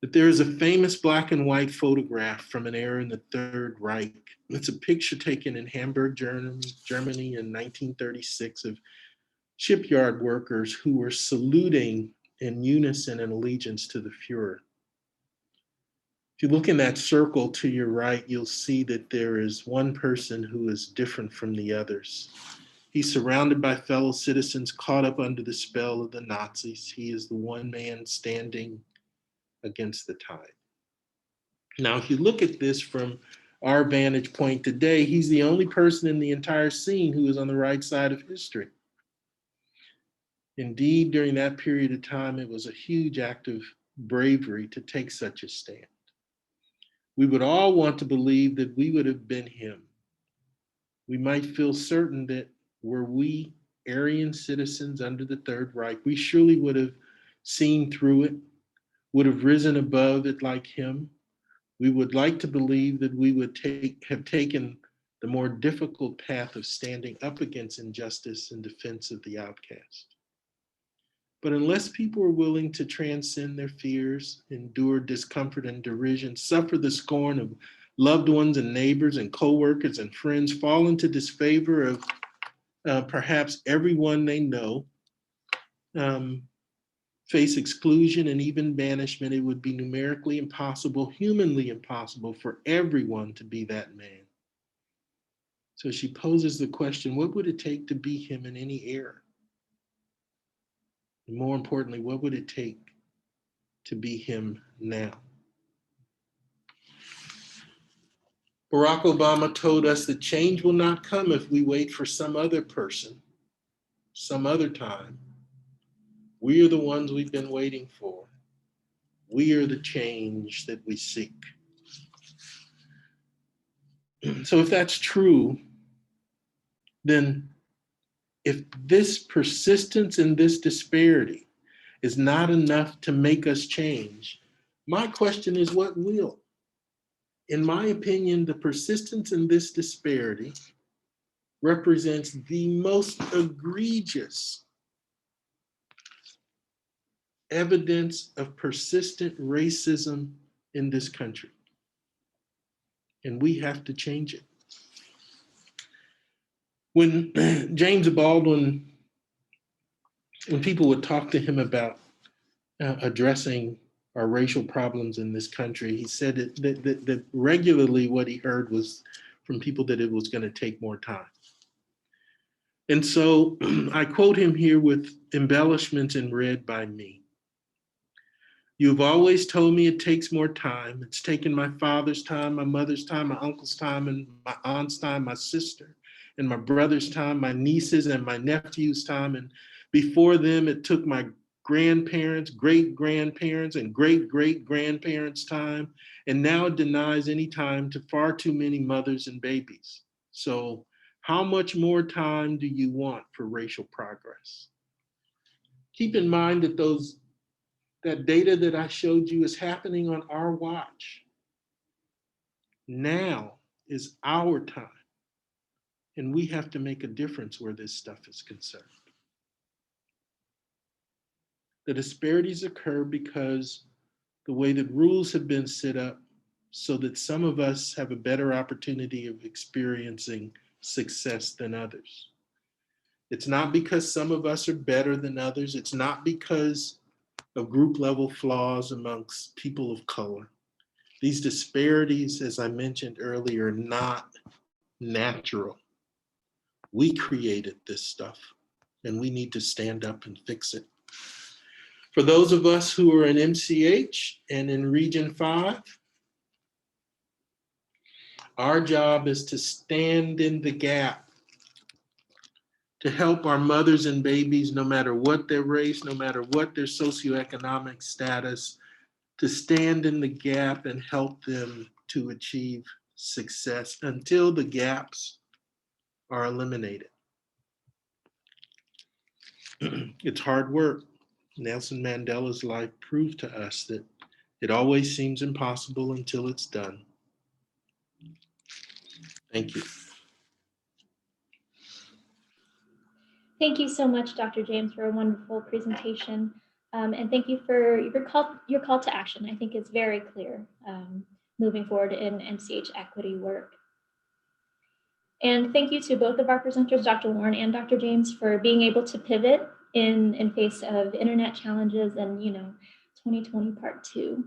that there is a famous black and white photograph from an era in the Third Reich. It's a picture taken in Hamburg, Germany in 1936 of shipyard workers who were saluting in unison and allegiance to the Fuhrer. If you look in that circle to your right, you'll see that there is one person who is different from the others. He's surrounded by fellow citizens caught up under the spell of the Nazis. He is the one man standing against the tide. Now, if you look at this from our vantage point today, he's the only person in the entire scene who is on the right side of history. Indeed, during that period of time, it was a huge act of bravery to take such a stand. We would all want to believe that we would have been him. We might feel certain that were we Aryan citizens under the Third Reich, we surely would have seen through it, would have risen above it like him. We would like to believe that we would have taken the more difficult path of standing up against injustice in defense of the outcast. But unless people are willing to transcend their fears, endure discomfort and derision, suffer the scorn of loved ones and neighbors and coworkers and friends, fall into disfavor of perhaps everyone they know, face exclusion and even banishment, it would be numerically impossible, humanly impossible for everyone to be that man. So she poses the question, what would it take to be him in any era? And more importantly, what would it take to be him now? Barack Obama told us that change will not come if we wait for some other person, some other time. We are the ones we've been waiting for. We are the change that we seek. So if that's true, then if this persistence and this disparity is not enough to make us change, my question is, what will? In my opinion, the persistence in this disparity represents the most egregious evidence of persistent racism in this country. And we have to change it. When James Baldwin, when people would talk to him about addressing our racial problems in this country, he said that regularly what he heard was from people that it was going to take more time. And so I quote him here with embellishments in red by me. You've always told me it takes more time. It's taken my father's time, my mother's time, my uncle's time, and my aunt's time, my sister and my brother's time, my nieces and my nephew's time. And before them, it took my grandparents, great-grandparents, and great-great-grandparents' time. And now it denies any time to far too many mothers and babies. So how much more time do you want for racial progress? Keep in mind that that data that I showed you is happening on our watch. Now is our time. And we have to make a difference where this stuff is concerned. The disparities occur because the way that rules have been set up so that some of us have a better opportunity of experiencing success than others. It's not because some of us are better than others. It's not because of group level flaws amongst people of color. These disparities, as I mentioned earlier, are not natural. We created this stuff and we need to stand up and fix it. For those of us who are in MCH and in Region 5, our job is to stand in the gap to help our mothers and babies, no matter what their race, no matter what their socioeconomic status, to stand in the gap and help them to achieve success until the gaps are eliminated. It's hard work. Nelson Mandela's life proved to us that it always seems impossible until it's done. Thank you. Thank you so much, Dr. James, for a wonderful presentation. And thank you for your call to action. I think it's very clear moving forward in MCH equity work. And thank you to both of our presenters, Dr. Warne and Dr. James, for being able to pivot in face of internet challenges and 2020 part 2.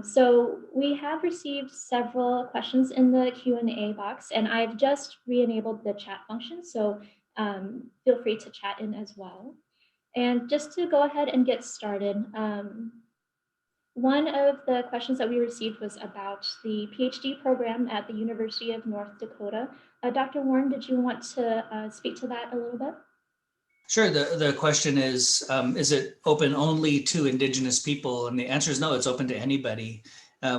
So we have received several questions in the Q&A box, and I've just re-enabled the chat function, so feel free to chat in as well. And just to go ahead and get started, One of the questions that we received was about the PhD program at the University of North Dakota. Dr. Warren, did you want to speak to that a little bit? Sure. The question is it open only to Indigenous people? And the answer is no, it's open to anybody.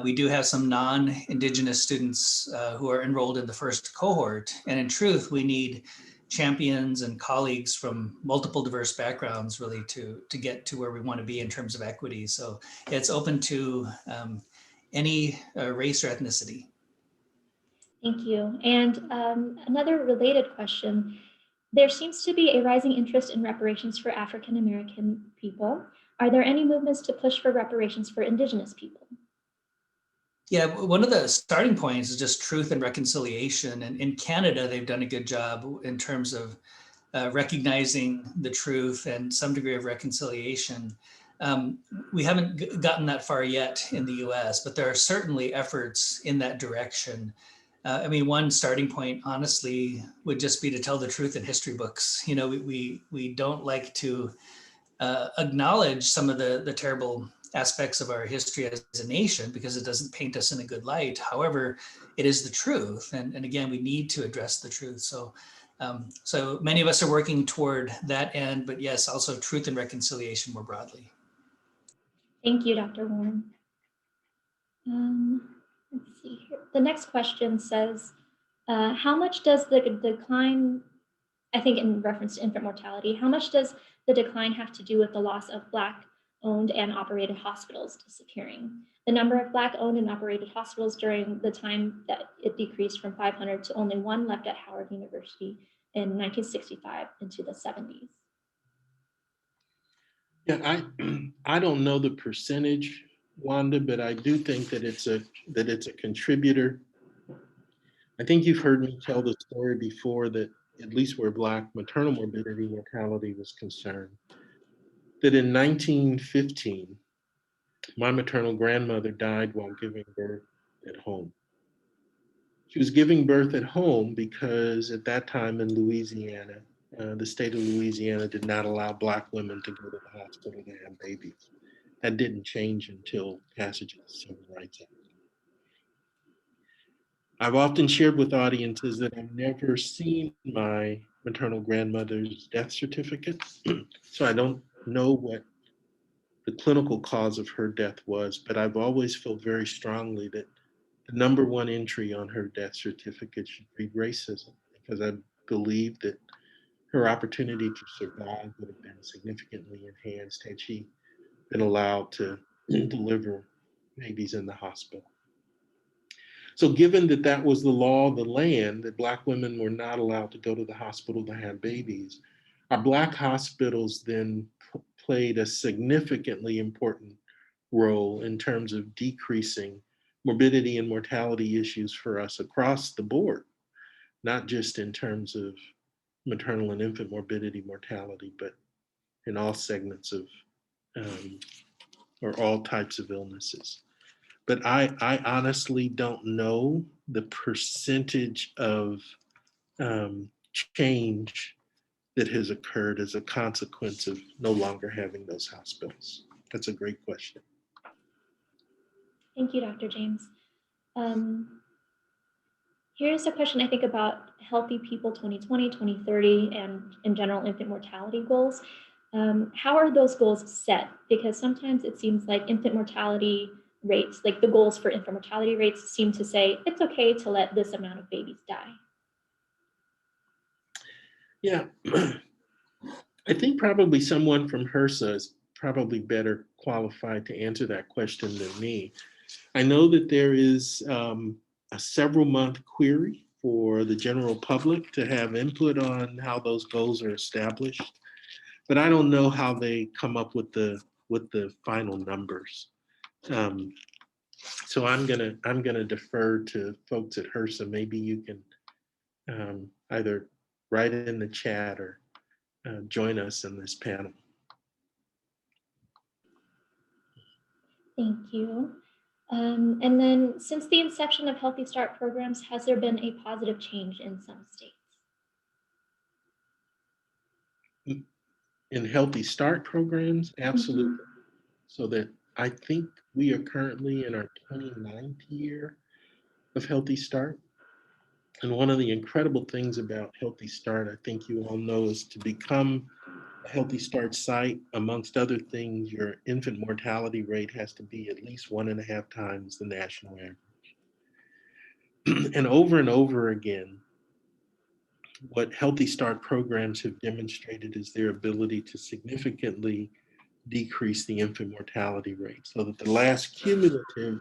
We do have some non-Indigenous students who are enrolled in the first cohort. And in truth, we need champions and colleagues from multiple diverse backgrounds really to get to where we want to be in terms of equity. So it's open to any race or ethnicity. Thank you. And another related question, there seems to be a rising interest in reparations for African American people. Are there any movements to push for reparations for Indigenous people? Yeah, one of the starting points is just truth and reconciliation. And in Canada, they've done a good job in terms of recognizing the truth and some degree of reconciliation. We haven't gotten that far yet in the US, but there are certainly efforts in that direction. I mean, one starting point, honestly, would just be to tell the truth in history books. You know, we don't like to acknowledge some of the terrible aspects of our history as a nation because it doesn't paint us in a good light. However, it is the truth. And again, we need to address the truth. So many of us are working toward that end, but yes, also truth and reconciliation more broadly. Thank you, Dr. Warren. Let's see here. The next question says, how much does the decline, I think in reference to infant mortality, how much does the decline have to do with the loss of Black owned and operated hospitals disappearing? The number of Black owned and operated hospitals during the time that it decreased from 500 to only one left at Howard University in 1965 into the 70s. Yeah, I don't know the percentage, Wanda, but I do think that it's a contributor. I think you've heard me tell the story before that at least where Black maternal morbidity mortality was concerned, that in 1915, my maternal grandmother died while giving birth at home. She was giving birth at home because at that time in Louisiana, the state of Louisiana did not allow Black women to go to the hospital to have babies. That didn't change until passage of the Civil Rights Act. I've often shared with audiences that I've never seen my maternal grandmother's death certificate, so I don't know what the clinical cause of her death was, but I've always felt very strongly that the number one entry on her death certificate should be racism, because I believe that her opportunity to survive would have been significantly enhanced had she been allowed to deliver babies in the hospital. So given that that was the law of the land, that Black women were not allowed to go to the hospital to have babies, our Black hospitals then played a significantly important role in terms of decreasing morbidity and mortality issues for us across the board, not just in terms of maternal and infant morbidity mortality, but in all segments of, or all types of illnesses. But I honestly don't know the percentage of change that has occurred as a consequence of no longer having those hospitals. That's a great question. Thank you, Dr. James. Here's a question I think about Healthy People 2020, 2030, and in general infant mortality goals. How are those goals set? Because sometimes it seems like infant mortality rates, like the goals for infant mortality rates seem to say it's okay to let this amount of babies die. Yeah, I think probably someone from HRSA is probably better qualified to answer that question than me. I know that there is a several month query for the general public to have input on how those goals are established, but I don't know how they come up with the final numbers. So I'm gonna defer to folks at HRSA. Maybe you can either write in the chat or join us in this panel. Thank you. And then since the inception of Healthy Start programs, has there been a positive change in some states? In Healthy Start programs, absolutely. So that I think We are currently in our 29th year of Healthy Start. And one of the incredible things about Healthy Start, I think you all know, is to become a Healthy Start site, amongst other things, your infant mortality rate has to be at least 1.5 times the national average. And over again, what Healthy Start programs have demonstrated is their ability to significantly decrease the infant mortality rate. So that the last cumulative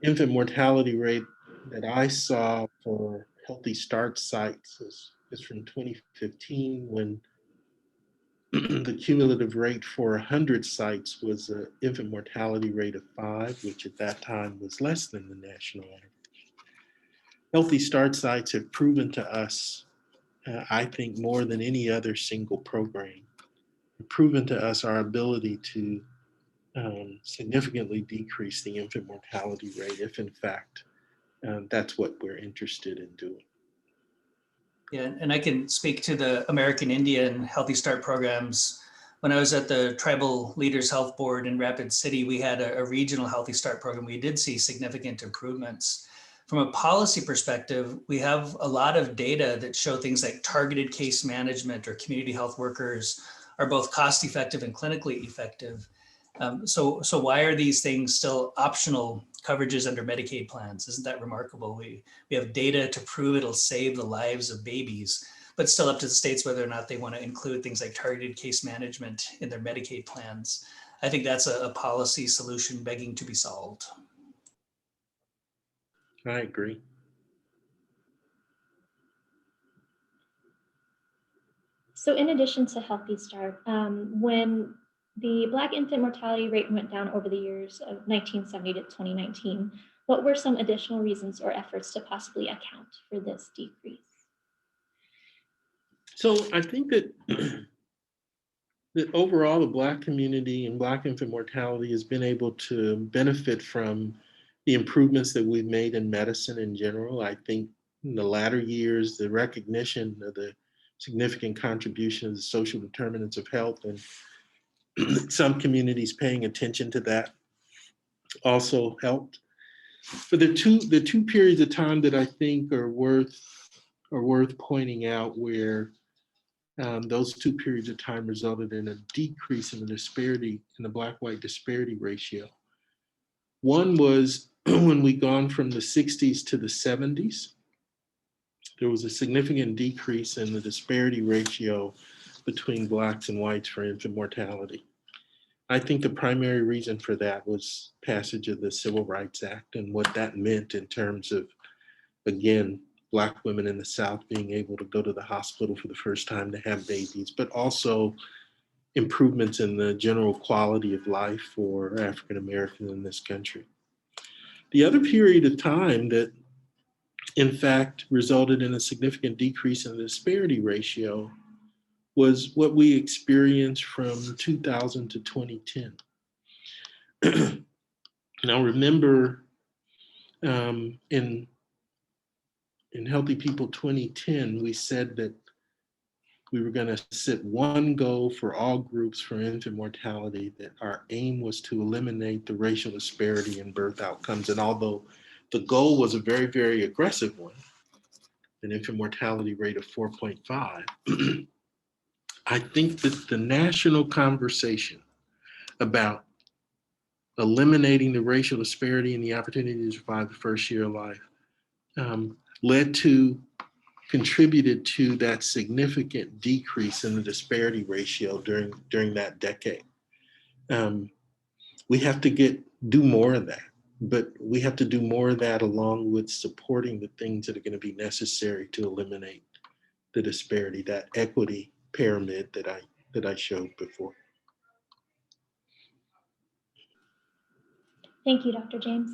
infant mortality rate that I saw for Healthy Start sites is from 2015, when the cumulative rate for 100 sites was an infant mortality rate of 5, which at that time was less than the national average. Healthy Start sites have proven to us, I think more than any other single program, have proven to us our ability to significantly decrease the infant mortality rate if in fact that's what we're interested in doing. Yeah, and I can speak to the American Indian Healthy Start programs. When I was at the Tribal Leaders Health Board in Rapid City, we had a regional Healthy Start program. We did see significant improvements. From a policy perspective, we have a lot of data that show things like targeted case management or community health workers are both cost effective and clinically effective. So why are these things still optional coverages under Medicaid plans? Isn't that remarkable? We have data to prove it'll save the lives of babies, but still up to the states whether or not they want to include things like targeted case management in their Medicaid plans. I think that's a policy solution begging to be solved. I agree. So in addition to Healthy Start, when the Black infant mortality rate went down over the years of 1970 to 2019, what were some additional reasons or efforts to possibly account for this decrease? So I think that that overall the Black community and Black infant mortality has been able to benefit from the improvements that we've made in medicine in general. I think in the latter years, the recognition of the significant contribution of the social determinants of health, and some communities paying attention to that also helped. But the two periods of time that I think are worth pointing out, where those 2 periods of time resulted in a decrease in the disparity, in the Black-white disparity ratio. One was when we gone from the 60s to the 70s. There was a significant decrease in the disparity ratio between Blacks and whites for infant mortality. I think the primary reason for that was passage of the Civil Rights Act and what that meant in terms of, again, Black women in the South being able to go to the hospital for the first time to have babies, but also improvements in the general quality of life for African Americans in this country. The other period of time that in fact resulted in a significant decrease in the disparity ratio was what we experienced from 2000 to 2010. Now remember, in Healthy People 2010, we said that we were going to set one goal for all groups for infant mortality, that our aim was to eliminate the racial disparity in birth outcomes. And although the goal was a very, very aggressive one, an infant mortality rate of 4.5, I think that the national conversation about eliminating the racial disparity in the opportunity to survive the first year of life contributed to that significant decrease in the disparity ratio during that decade. We have to do more of that, but we have to do more of that along with supporting the things that are going to be necessary to eliminate the disparity, that equity pyramid that I showed before. Thank you, Dr. James.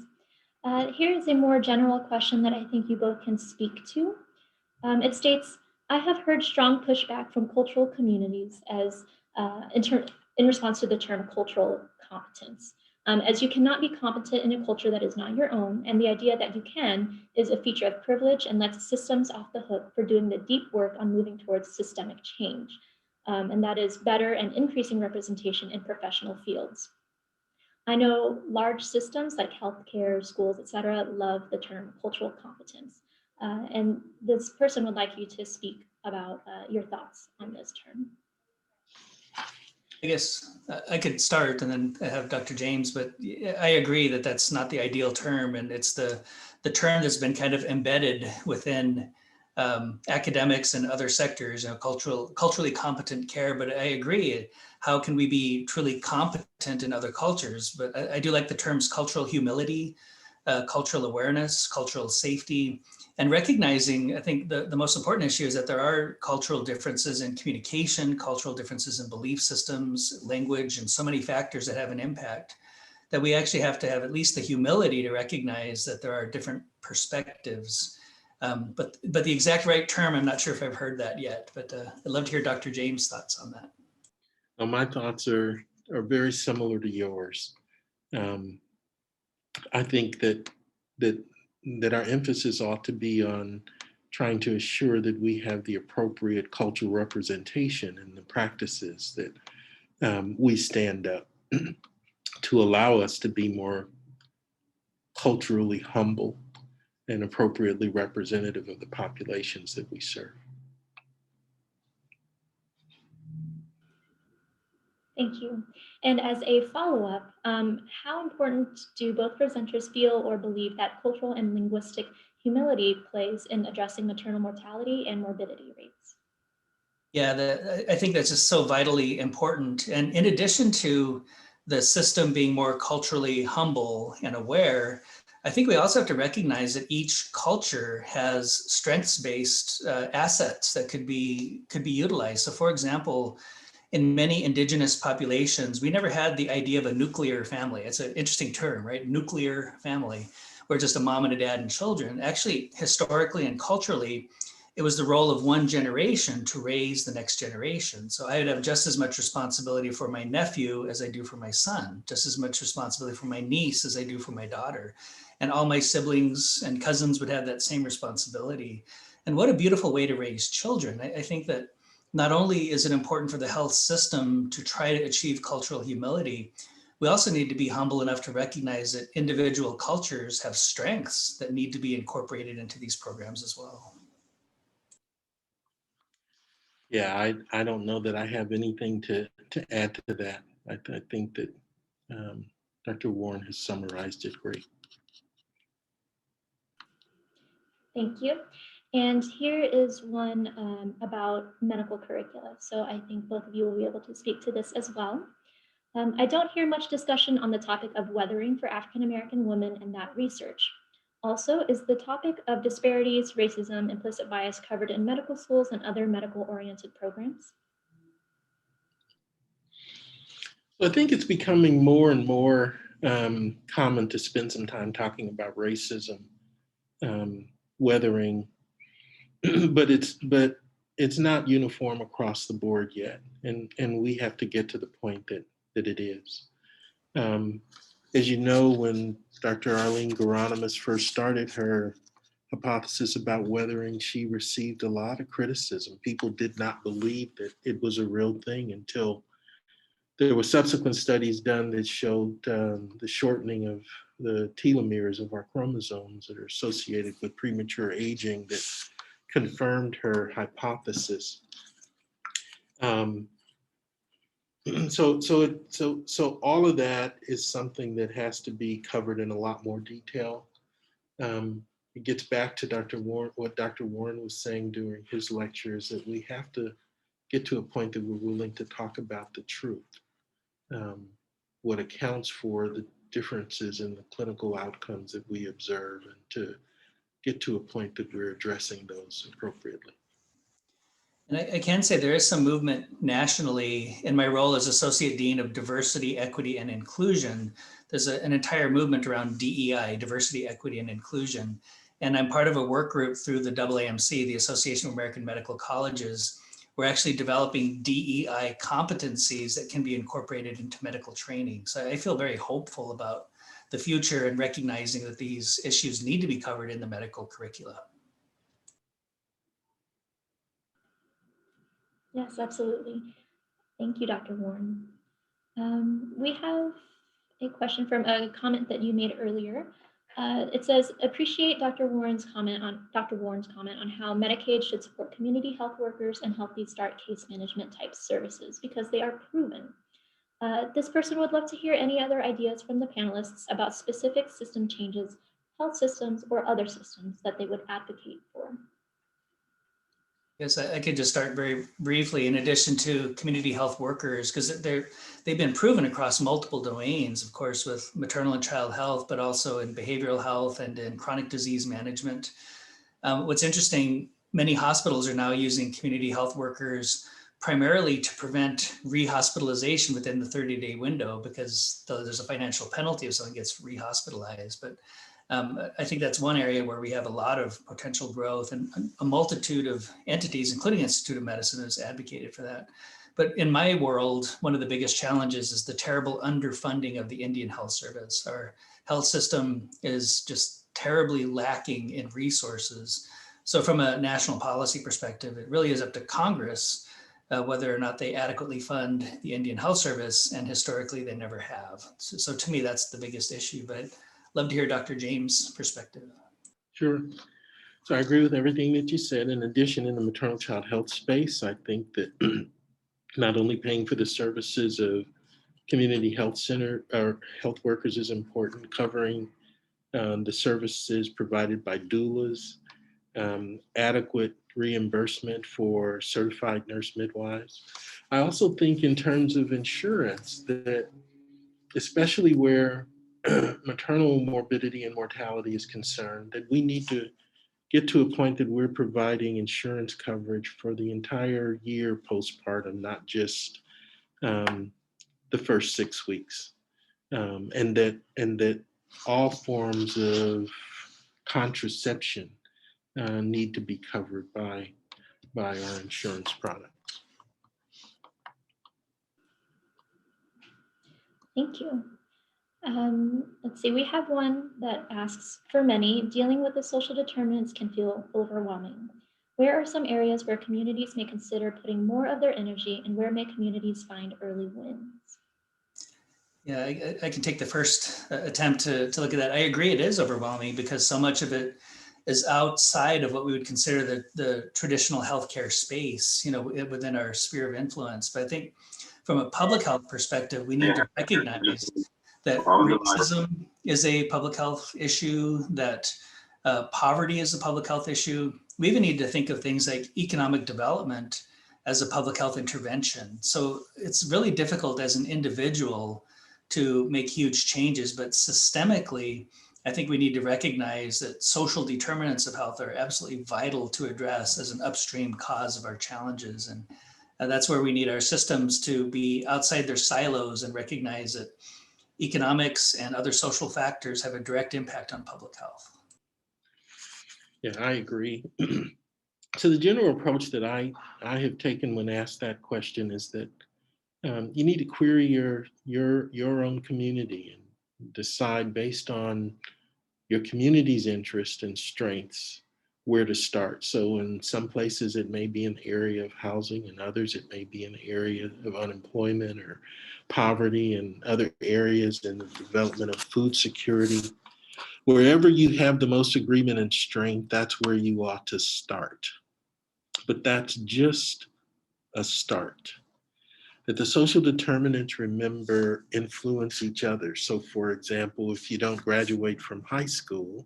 Here is a more general question that I think you both can speak to. It states, I have heard strong pushback from cultural communities as in response to the term cultural competence, as you cannot be competent in a culture that is not your own, and the idea that you can is a feature of privilege and lets systems off the hook for doing the deep work on moving towards systemic change, and that is better and increasing representation in professional fields. I know large systems like healthcare, schools, etc., love the term cultural competence. And this person would like you to speak about your thoughts on this term. I guess I could start and then have Dr. James, but I agree that that's not the ideal term, and it's the term that's been kind of embedded within academics and other sectors, culturally competent care. But I agree. How can we be truly competent in other cultures? But I do like the terms cultural humility, cultural awareness, cultural safety, and recognizing, I think the most important issue is that there are cultural differences in communication, cultural differences in belief systems, language, and so many factors that have an impact, that we actually have to have at least the humility to recognize that there are different perspectives. But the exact right term, I'm not sure if I've heard that yet, but I'd love to hear Dr. James' thoughts on that. Well, my thoughts are very similar to yours. I think that our emphasis ought to be on trying to assure that we have the appropriate cultural representation in the practices that we stand up to allow us to be more culturally humble and appropriately representative of the populations that we serve. Thank you. And as a follow-up, how important do both presenters feel or believe that cultural and linguistic humility plays in addressing maternal mortality and morbidity rates? Yeah, I think that's just so vitally important. And in addition to the system being more culturally humble and aware, I think we also have to recognize that each culture has strengths-based assets that could be utilized. So, for example, in many indigenous populations, we never had the idea of a nuclear family. It's an interesting term, right? Nuclear family, where just a mom and a dad and children. Actually, historically and culturally, it was the role of one generation to raise the next generation. So I would have just as much responsibility for my nephew as I do for my son, just as much responsibility for my niece as I do for my daughter. And all my siblings and cousins would have that same responsibility. And what a beautiful way to raise children. I think that not only is it important for the health system to try to achieve cultural humility, we also need to be humble enough to recognize that individual cultures have strengths that need to be incorporated into these programs as well. Yeah, I don't know that I have anything to add to that. I think that Dr. Warne has summarized it great. Thank you. And here is one about medical curricula. So I think both of you will be able to speak to this as well. I don't hear much discussion on the topic of weathering for African-American women in that research. Also, is the topic of disparities, racism, implicit bias covered in medical schools and other medical-oriented programs? So I think it's becoming more and more common to spend some time talking about racism, weathering, but it's not uniform across the board yet, and we have to get to the point that it is. As you know, when Dr. Arlene Geronimus first started her hypothesis about weathering, she received a lot of criticism. People did not believe that it was a real thing until there were subsequent studies done that showed the shortening of the telomeres of our chromosomes that are associated with premature aging that confirmed her hypothesis. So all of that is something that has to be covered in a lot more detail. It gets back to Dr. Warne, what Dr. Warne was saying during his lectures, that we have to get to a point that we're willing to talk about the truth, what accounts for the differences in the clinical outcomes that we observe, and to get to a point that we're addressing those appropriately. And I can say there is some movement nationally in my role as Associate Dean of Diversity, Equity, and Inclusion. There's an entire movement around DEI, Diversity, Equity, and Inclusion. And I'm part of a work group through the AAMC, the Association of American Medical Colleges. We're actually developing DEI competencies that can be incorporated into medical training. So I feel very hopeful about the future and recognizing that these issues need to be covered in the medical curricula. Yes, absolutely. Thank you, Dr. Warne. We have A question from a comment that you made earlier. It says, appreciate Dr. Warren's comment on how Medicaid should support community health workers and healthy start case management type services because they are proven. This person would love to hear any other ideas from the panelists about specific system changes, health systems, or other systems that they would advocate for. Yes, I could just start very briefly. In addition to community health workers, because they've been proven across multiple domains, of course, with maternal and child health, but also in behavioral health and in chronic disease management. What's interesting, many hospitals are now using community health workers primarily to prevent rehospitalization within the 30-day window, because there's a financial penalty if someone gets rehospitalized. But I think that's one area where we have a lot of potential growth, and a multitude of entities, including Institute of Medicine, has advocated for that. But in my world, one of the biggest challenges is the terrible underfunding of the Indian Health Service. Our health system is just terribly lacking in resources. So from a national policy perspective, it really is up to Congress whether or not they adequately fund the Indian Health Service, and historically they never have. So to me, that's the biggest issue, but I'd love to hear Dr. James' perspective. Sure. So I agree with everything that you said. In addition, in the maternal child health space, I think that not only paying for the services of community health center or health workers is important, covering the services provided by doulas, adequate reimbursement for certified nurse midwives. I also think in terms of insurance that, especially where maternal morbidity and mortality is concerned, that we need to get to a point that we're providing insurance coverage for the entire year postpartum, not just the first 6 weeks, and that all forms of contraception need to be covered by our insurance products. Thank you. Let's see, we have one that asks, for many, dealing with the social determinants can feel overwhelming. Where are some areas where communities may consider putting more of their energy, and where may communities find early wins? Yeah, I can take the first attempt to look at that. I agree, it is overwhelming because so much of it is outside of what we would consider the traditional healthcare space, within our sphere of influence. But I think from a public health perspective, we need to recognize that racism is a public health issue, that poverty is a public health issue. We even need to think of things like economic development as a public health intervention. So it's really difficult as an individual to make huge changes, but systemically, I think we need to recognize that social determinants of health are absolutely vital to address as an upstream cause of our challenges. And that's where we need our systems to be outside their silos and recognize that economics and other social factors have a direct impact on public health. Yeah, I agree. So the general approach that I have taken when asked that question is that you need to query your own community and decide based on your community's interest and strengths where to start. So in some places it may be an area of housing, and others it may be an area of unemployment or poverty, and other areas in the development of food security. Wherever you have the most agreement and strength, that's where you ought to start. But that's just a start. That the social determinants, remember, influence each other. So for example, if you don't graduate from high school,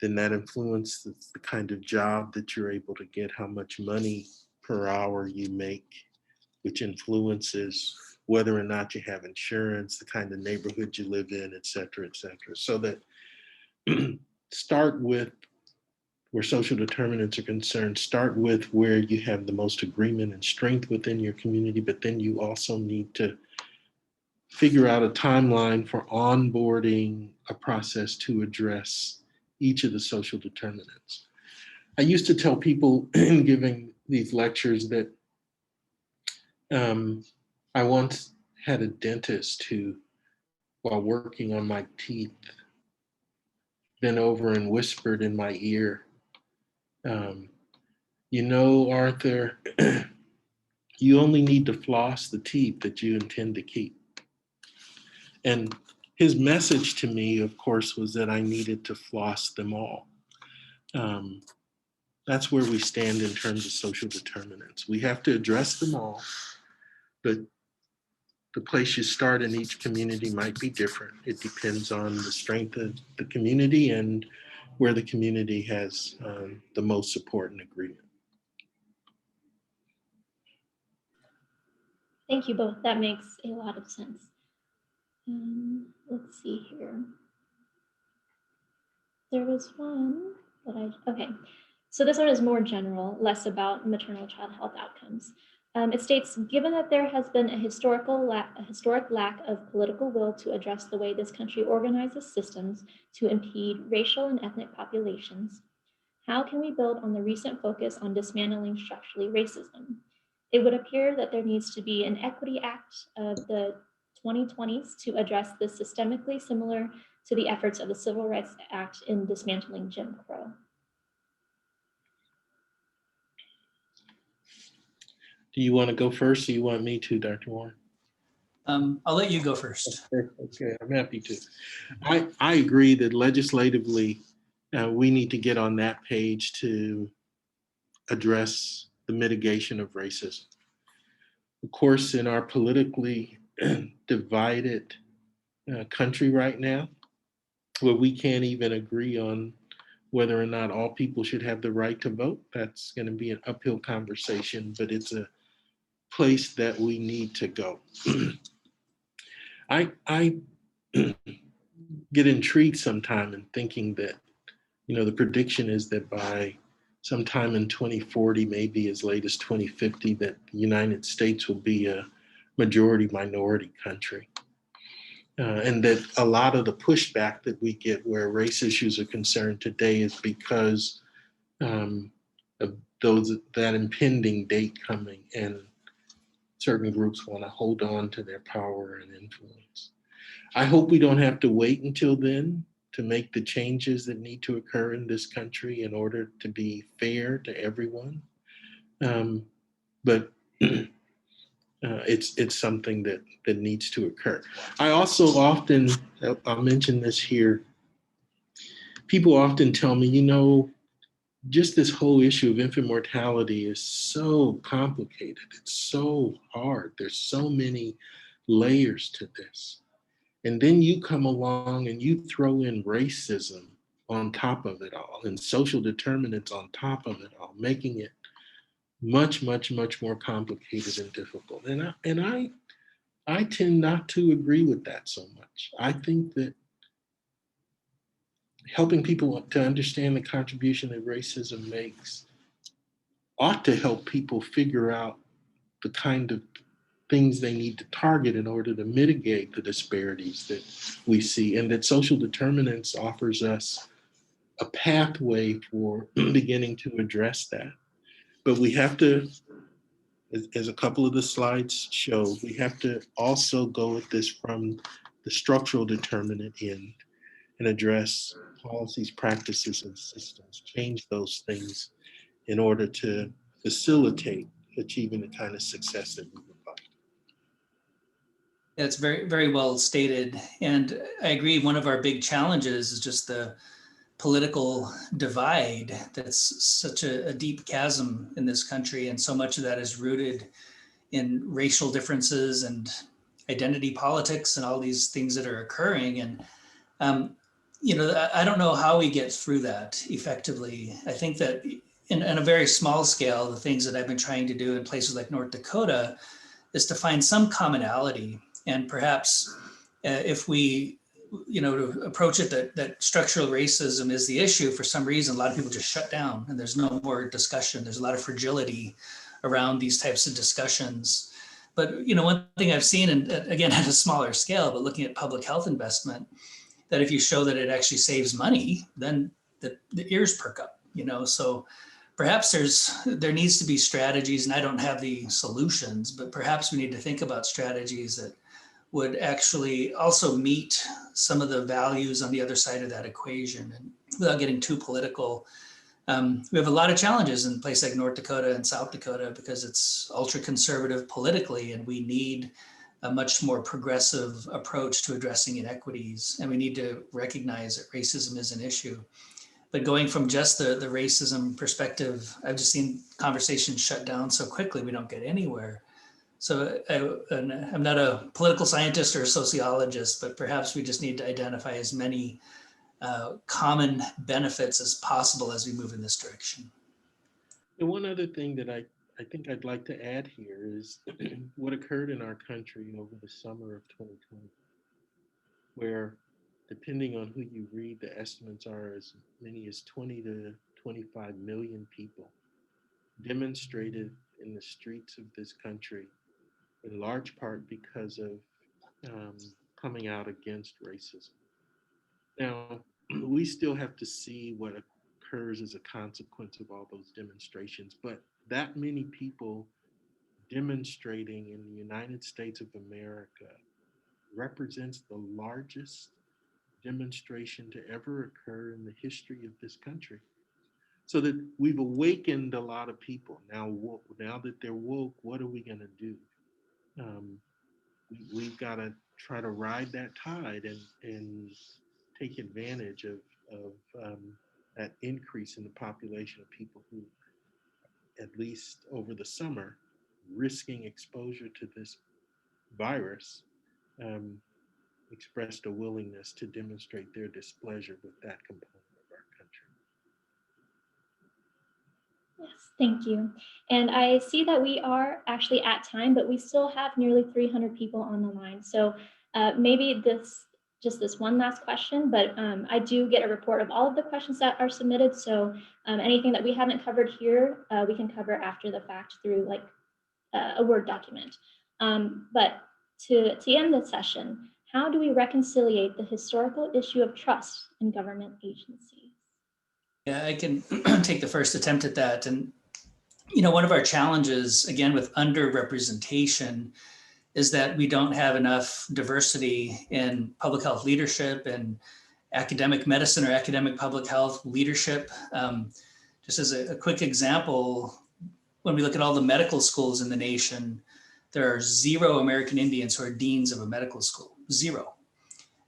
then that influences the kind of job that you're able to get, how much money per hour you make, which influences whether or not you have insurance, the kind of neighborhood you live in, et cetera, et cetera. So that start with where social determinants are concerned, start with where you have the most agreement and strength within your community, but then you also need to figure out a timeline for onboarding a process to address each of the social determinants. I used to tell people in giving these lectures that I once had a dentist who, while working on my teeth, bent over and whispered in my ear, Arthur, you only need to floss the teeth that you intend to keep. And his message to me, of course, was that I needed to floss them all. That's where we stand in terms of social determinants. We have to address them all, but the place you start in each community might be different. It depends on the strength of the community and where the community has the most support and agreement. Thank you both. That makes a lot of sense. Let's see here. There was one that okay. So this one is more general, less about maternal child health outcomes. It states, given that there has been a historic lack of political will to address the way this country organizes systems to impede racial and ethnic populations, how can we build on the recent focus on dismantling structurally racism? It would appear that there needs to be an Equity Act of the 2020s to address this systemically similar to the efforts of the Civil Rights Act in dismantling Jim Crow. Do you want to go first or you want me to, Dr. Warren? I'll let you go first. Okay, I'm happy to. I agree that legislatively, we need to get on that page to address the mitigation of racism. Of course, in our politically divided country right now, where we can't even agree on whether or not all people should have the right to vote, that's going to be an uphill conversation, but it's a place that we need to go. I get intrigued sometime in thinking that, the prediction is that by sometime in 2040, maybe as late as 2050, that the United States will be a majority minority country. And that a lot of the pushback that we get where race issues are concerned today is because of that impending date coming, and certain groups want to hold on to their power and influence. I hope we don't have to wait until then to make the changes that need to occur in this country in order to be fair to everyone. But it's something that needs to occur. I also often, I'll mention this here, people often tell me, just this whole issue of infant mortality is so complicated. It's so hard. There's so many layers to this. And then you come along and you throw in racism on top of it all and social determinants on top of it all, making it much, much, much more complicated and difficult. And I tend not to agree with that so much. I think that helping people to understand the contribution that racism makes ought to help people figure out the kind of things they need to target in order to mitigate the disparities that we see, and that social determinants offers us a pathway for beginning to address that. But we have to, as a couple of the slides show, we have to also go at this from the structural determinant end and address policies, practices, and systems, change those things in order to facilitate achieving the kind of success that we would like. It's very, very well stated. And I agree, one of our big challenges is just the political divide. That's such a deep chasm in this country. And so much of that is rooted in racial differences and identity politics and all these things that are occurring. And, I don't know how we get through that effectively. I think that in a very small scale, the things that I've been trying to do in places like North Dakota is to find some commonality. And perhaps if we, to approach it that structural racism is the issue, for some reason, a lot of people just shut down and there's no more discussion. There's a lot of fragility around these types of discussions. But, one thing I've seen, and again, at a smaller scale, but looking at public health investment, that if you show that it actually saves money, then the ears perk up, so perhaps there needs to be strategies, and I don't have the solutions, but perhaps we need to think about strategies that would actually also meet some of the values on the other side of that equation. And without getting too political, we have a lot of challenges in places like North Dakota and South Dakota because it's ultra conservative politically, and we need a much more progressive approach to addressing inequities. And we need to recognize that racism is an issue. But going from just the racism perspective, I've just seen conversations shut down so quickly, we don't get anywhere. So I'm not a political scientist or a sociologist, but perhaps we just need to identify as many common benefits as possible as we move in this direction. And one other thing that I think I'd like to add here is what occurred in our country over the summer of 2020, where depending on who you read, the estimates are as many as 20 to 25 million people demonstrated in the streets of this country, in large part because of coming out against racism. Now, we still have to see what occurs as a consequence of all those demonstrations, but that many people demonstrating in the United States of America represents the largest demonstration to ever occur in the history of this country. So that we've awakened a lot of people. Now that they're woke, what are we going to do? We've got to try to ride that tide and take advantage of that increase in the population of people who, at least over the summer, risking exposure to this virus, expressed a willingness to demonstrate their displeasure with that component of our country. Yes, thank you. And I see that we are actually at time, but we still have nearly 300 people on the line. So maybe just this one last question, but I do get a report of all of the questions that are submitted. So anything that we haven't covered here, we can cover after the fact through like a Word document. But to end this session, how do we reconciliate the historical issue of trust in government agencies? Yeah, I can take the first attempt at that. And, one of our challenges, again, with underrepresentation is that we don't have enough diversity in public health leadership and academic medicine or academic public health leadership. Just as a quick example, when we look at all the medical schools in the nation, there are 0 American Indians who are deans of a medical school, 0.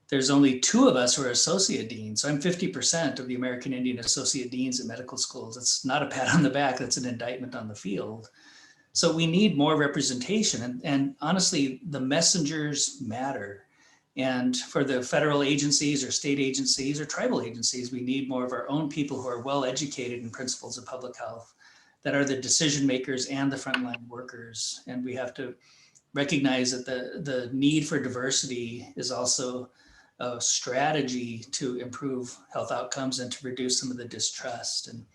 There's only 2 of us who are associate deans. So I'm 50% of the American Indian associate deans at medical schools. That's not a pat on the back, that's an indictment on the field. So we need more representation. And honestly, the messengers matter. And for the federal agencies or state agencies or tribal agencies, we need more of our own people who are well educated in principles of public health, that are the decision makers and the frontline workers. And we have to recognize that the need for diversity is also a strategy to improve health outcomes and to reduce some of the distrust. And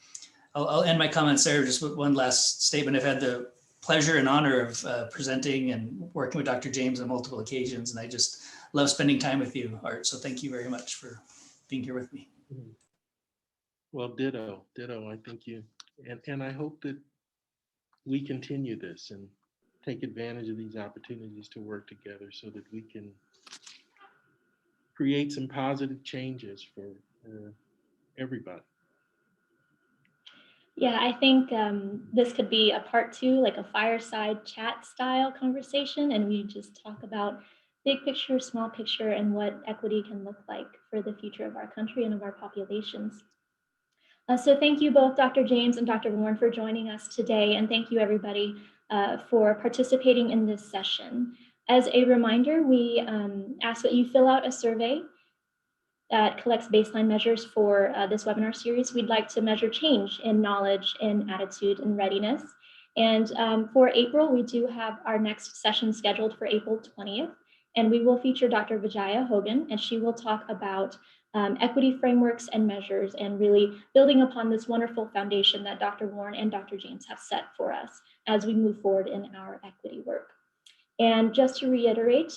I'll end my comments there just with one last statement. I've had the pleasure and honor of presenting and working with Dr. James on multiple occasions, and I just love spending time with you, Art. So thank you very much for being here with me. Well, ditto. I think you, and I hope that we continue this and take advantage of these opportunities to work together so that we can create some positive changes for everybody. Yeah, I think this could be a part 2, like a fireside chat style conversation, and we just talk about big picture, small picture, and what equity can look like for the future of our country and of our populations. So thank you both, Dr. James and Dr. Warne, for joining us today, and thank you everybody for participating in this session. As a reminder, we ask that you fill out a survey that collects baseline measures for this webinar series. We'd like to measure change in knowledge, in attitude, and readiness. And for April, we do have our next session scheduled for April 20th, and we will feature Dr. Vijaya Hogan, and she will talk about equity frameworks and measures, and really building upon this wonderful foundation that Dr. Warne and Dr. James have set for us as we move forward in our equity work. And just to reiterate,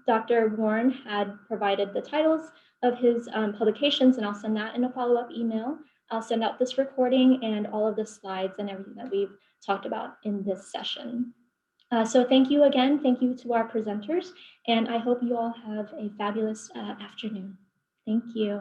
Dr. Warne had provided the titles of his publications, and I'll send that in a follow-up email. I'll send out this recording and all of the slides and everything that we've talked about in this session. So thank you again. Thank you to our presenters, and I hope you all have a fabulous afternoon. Thank you.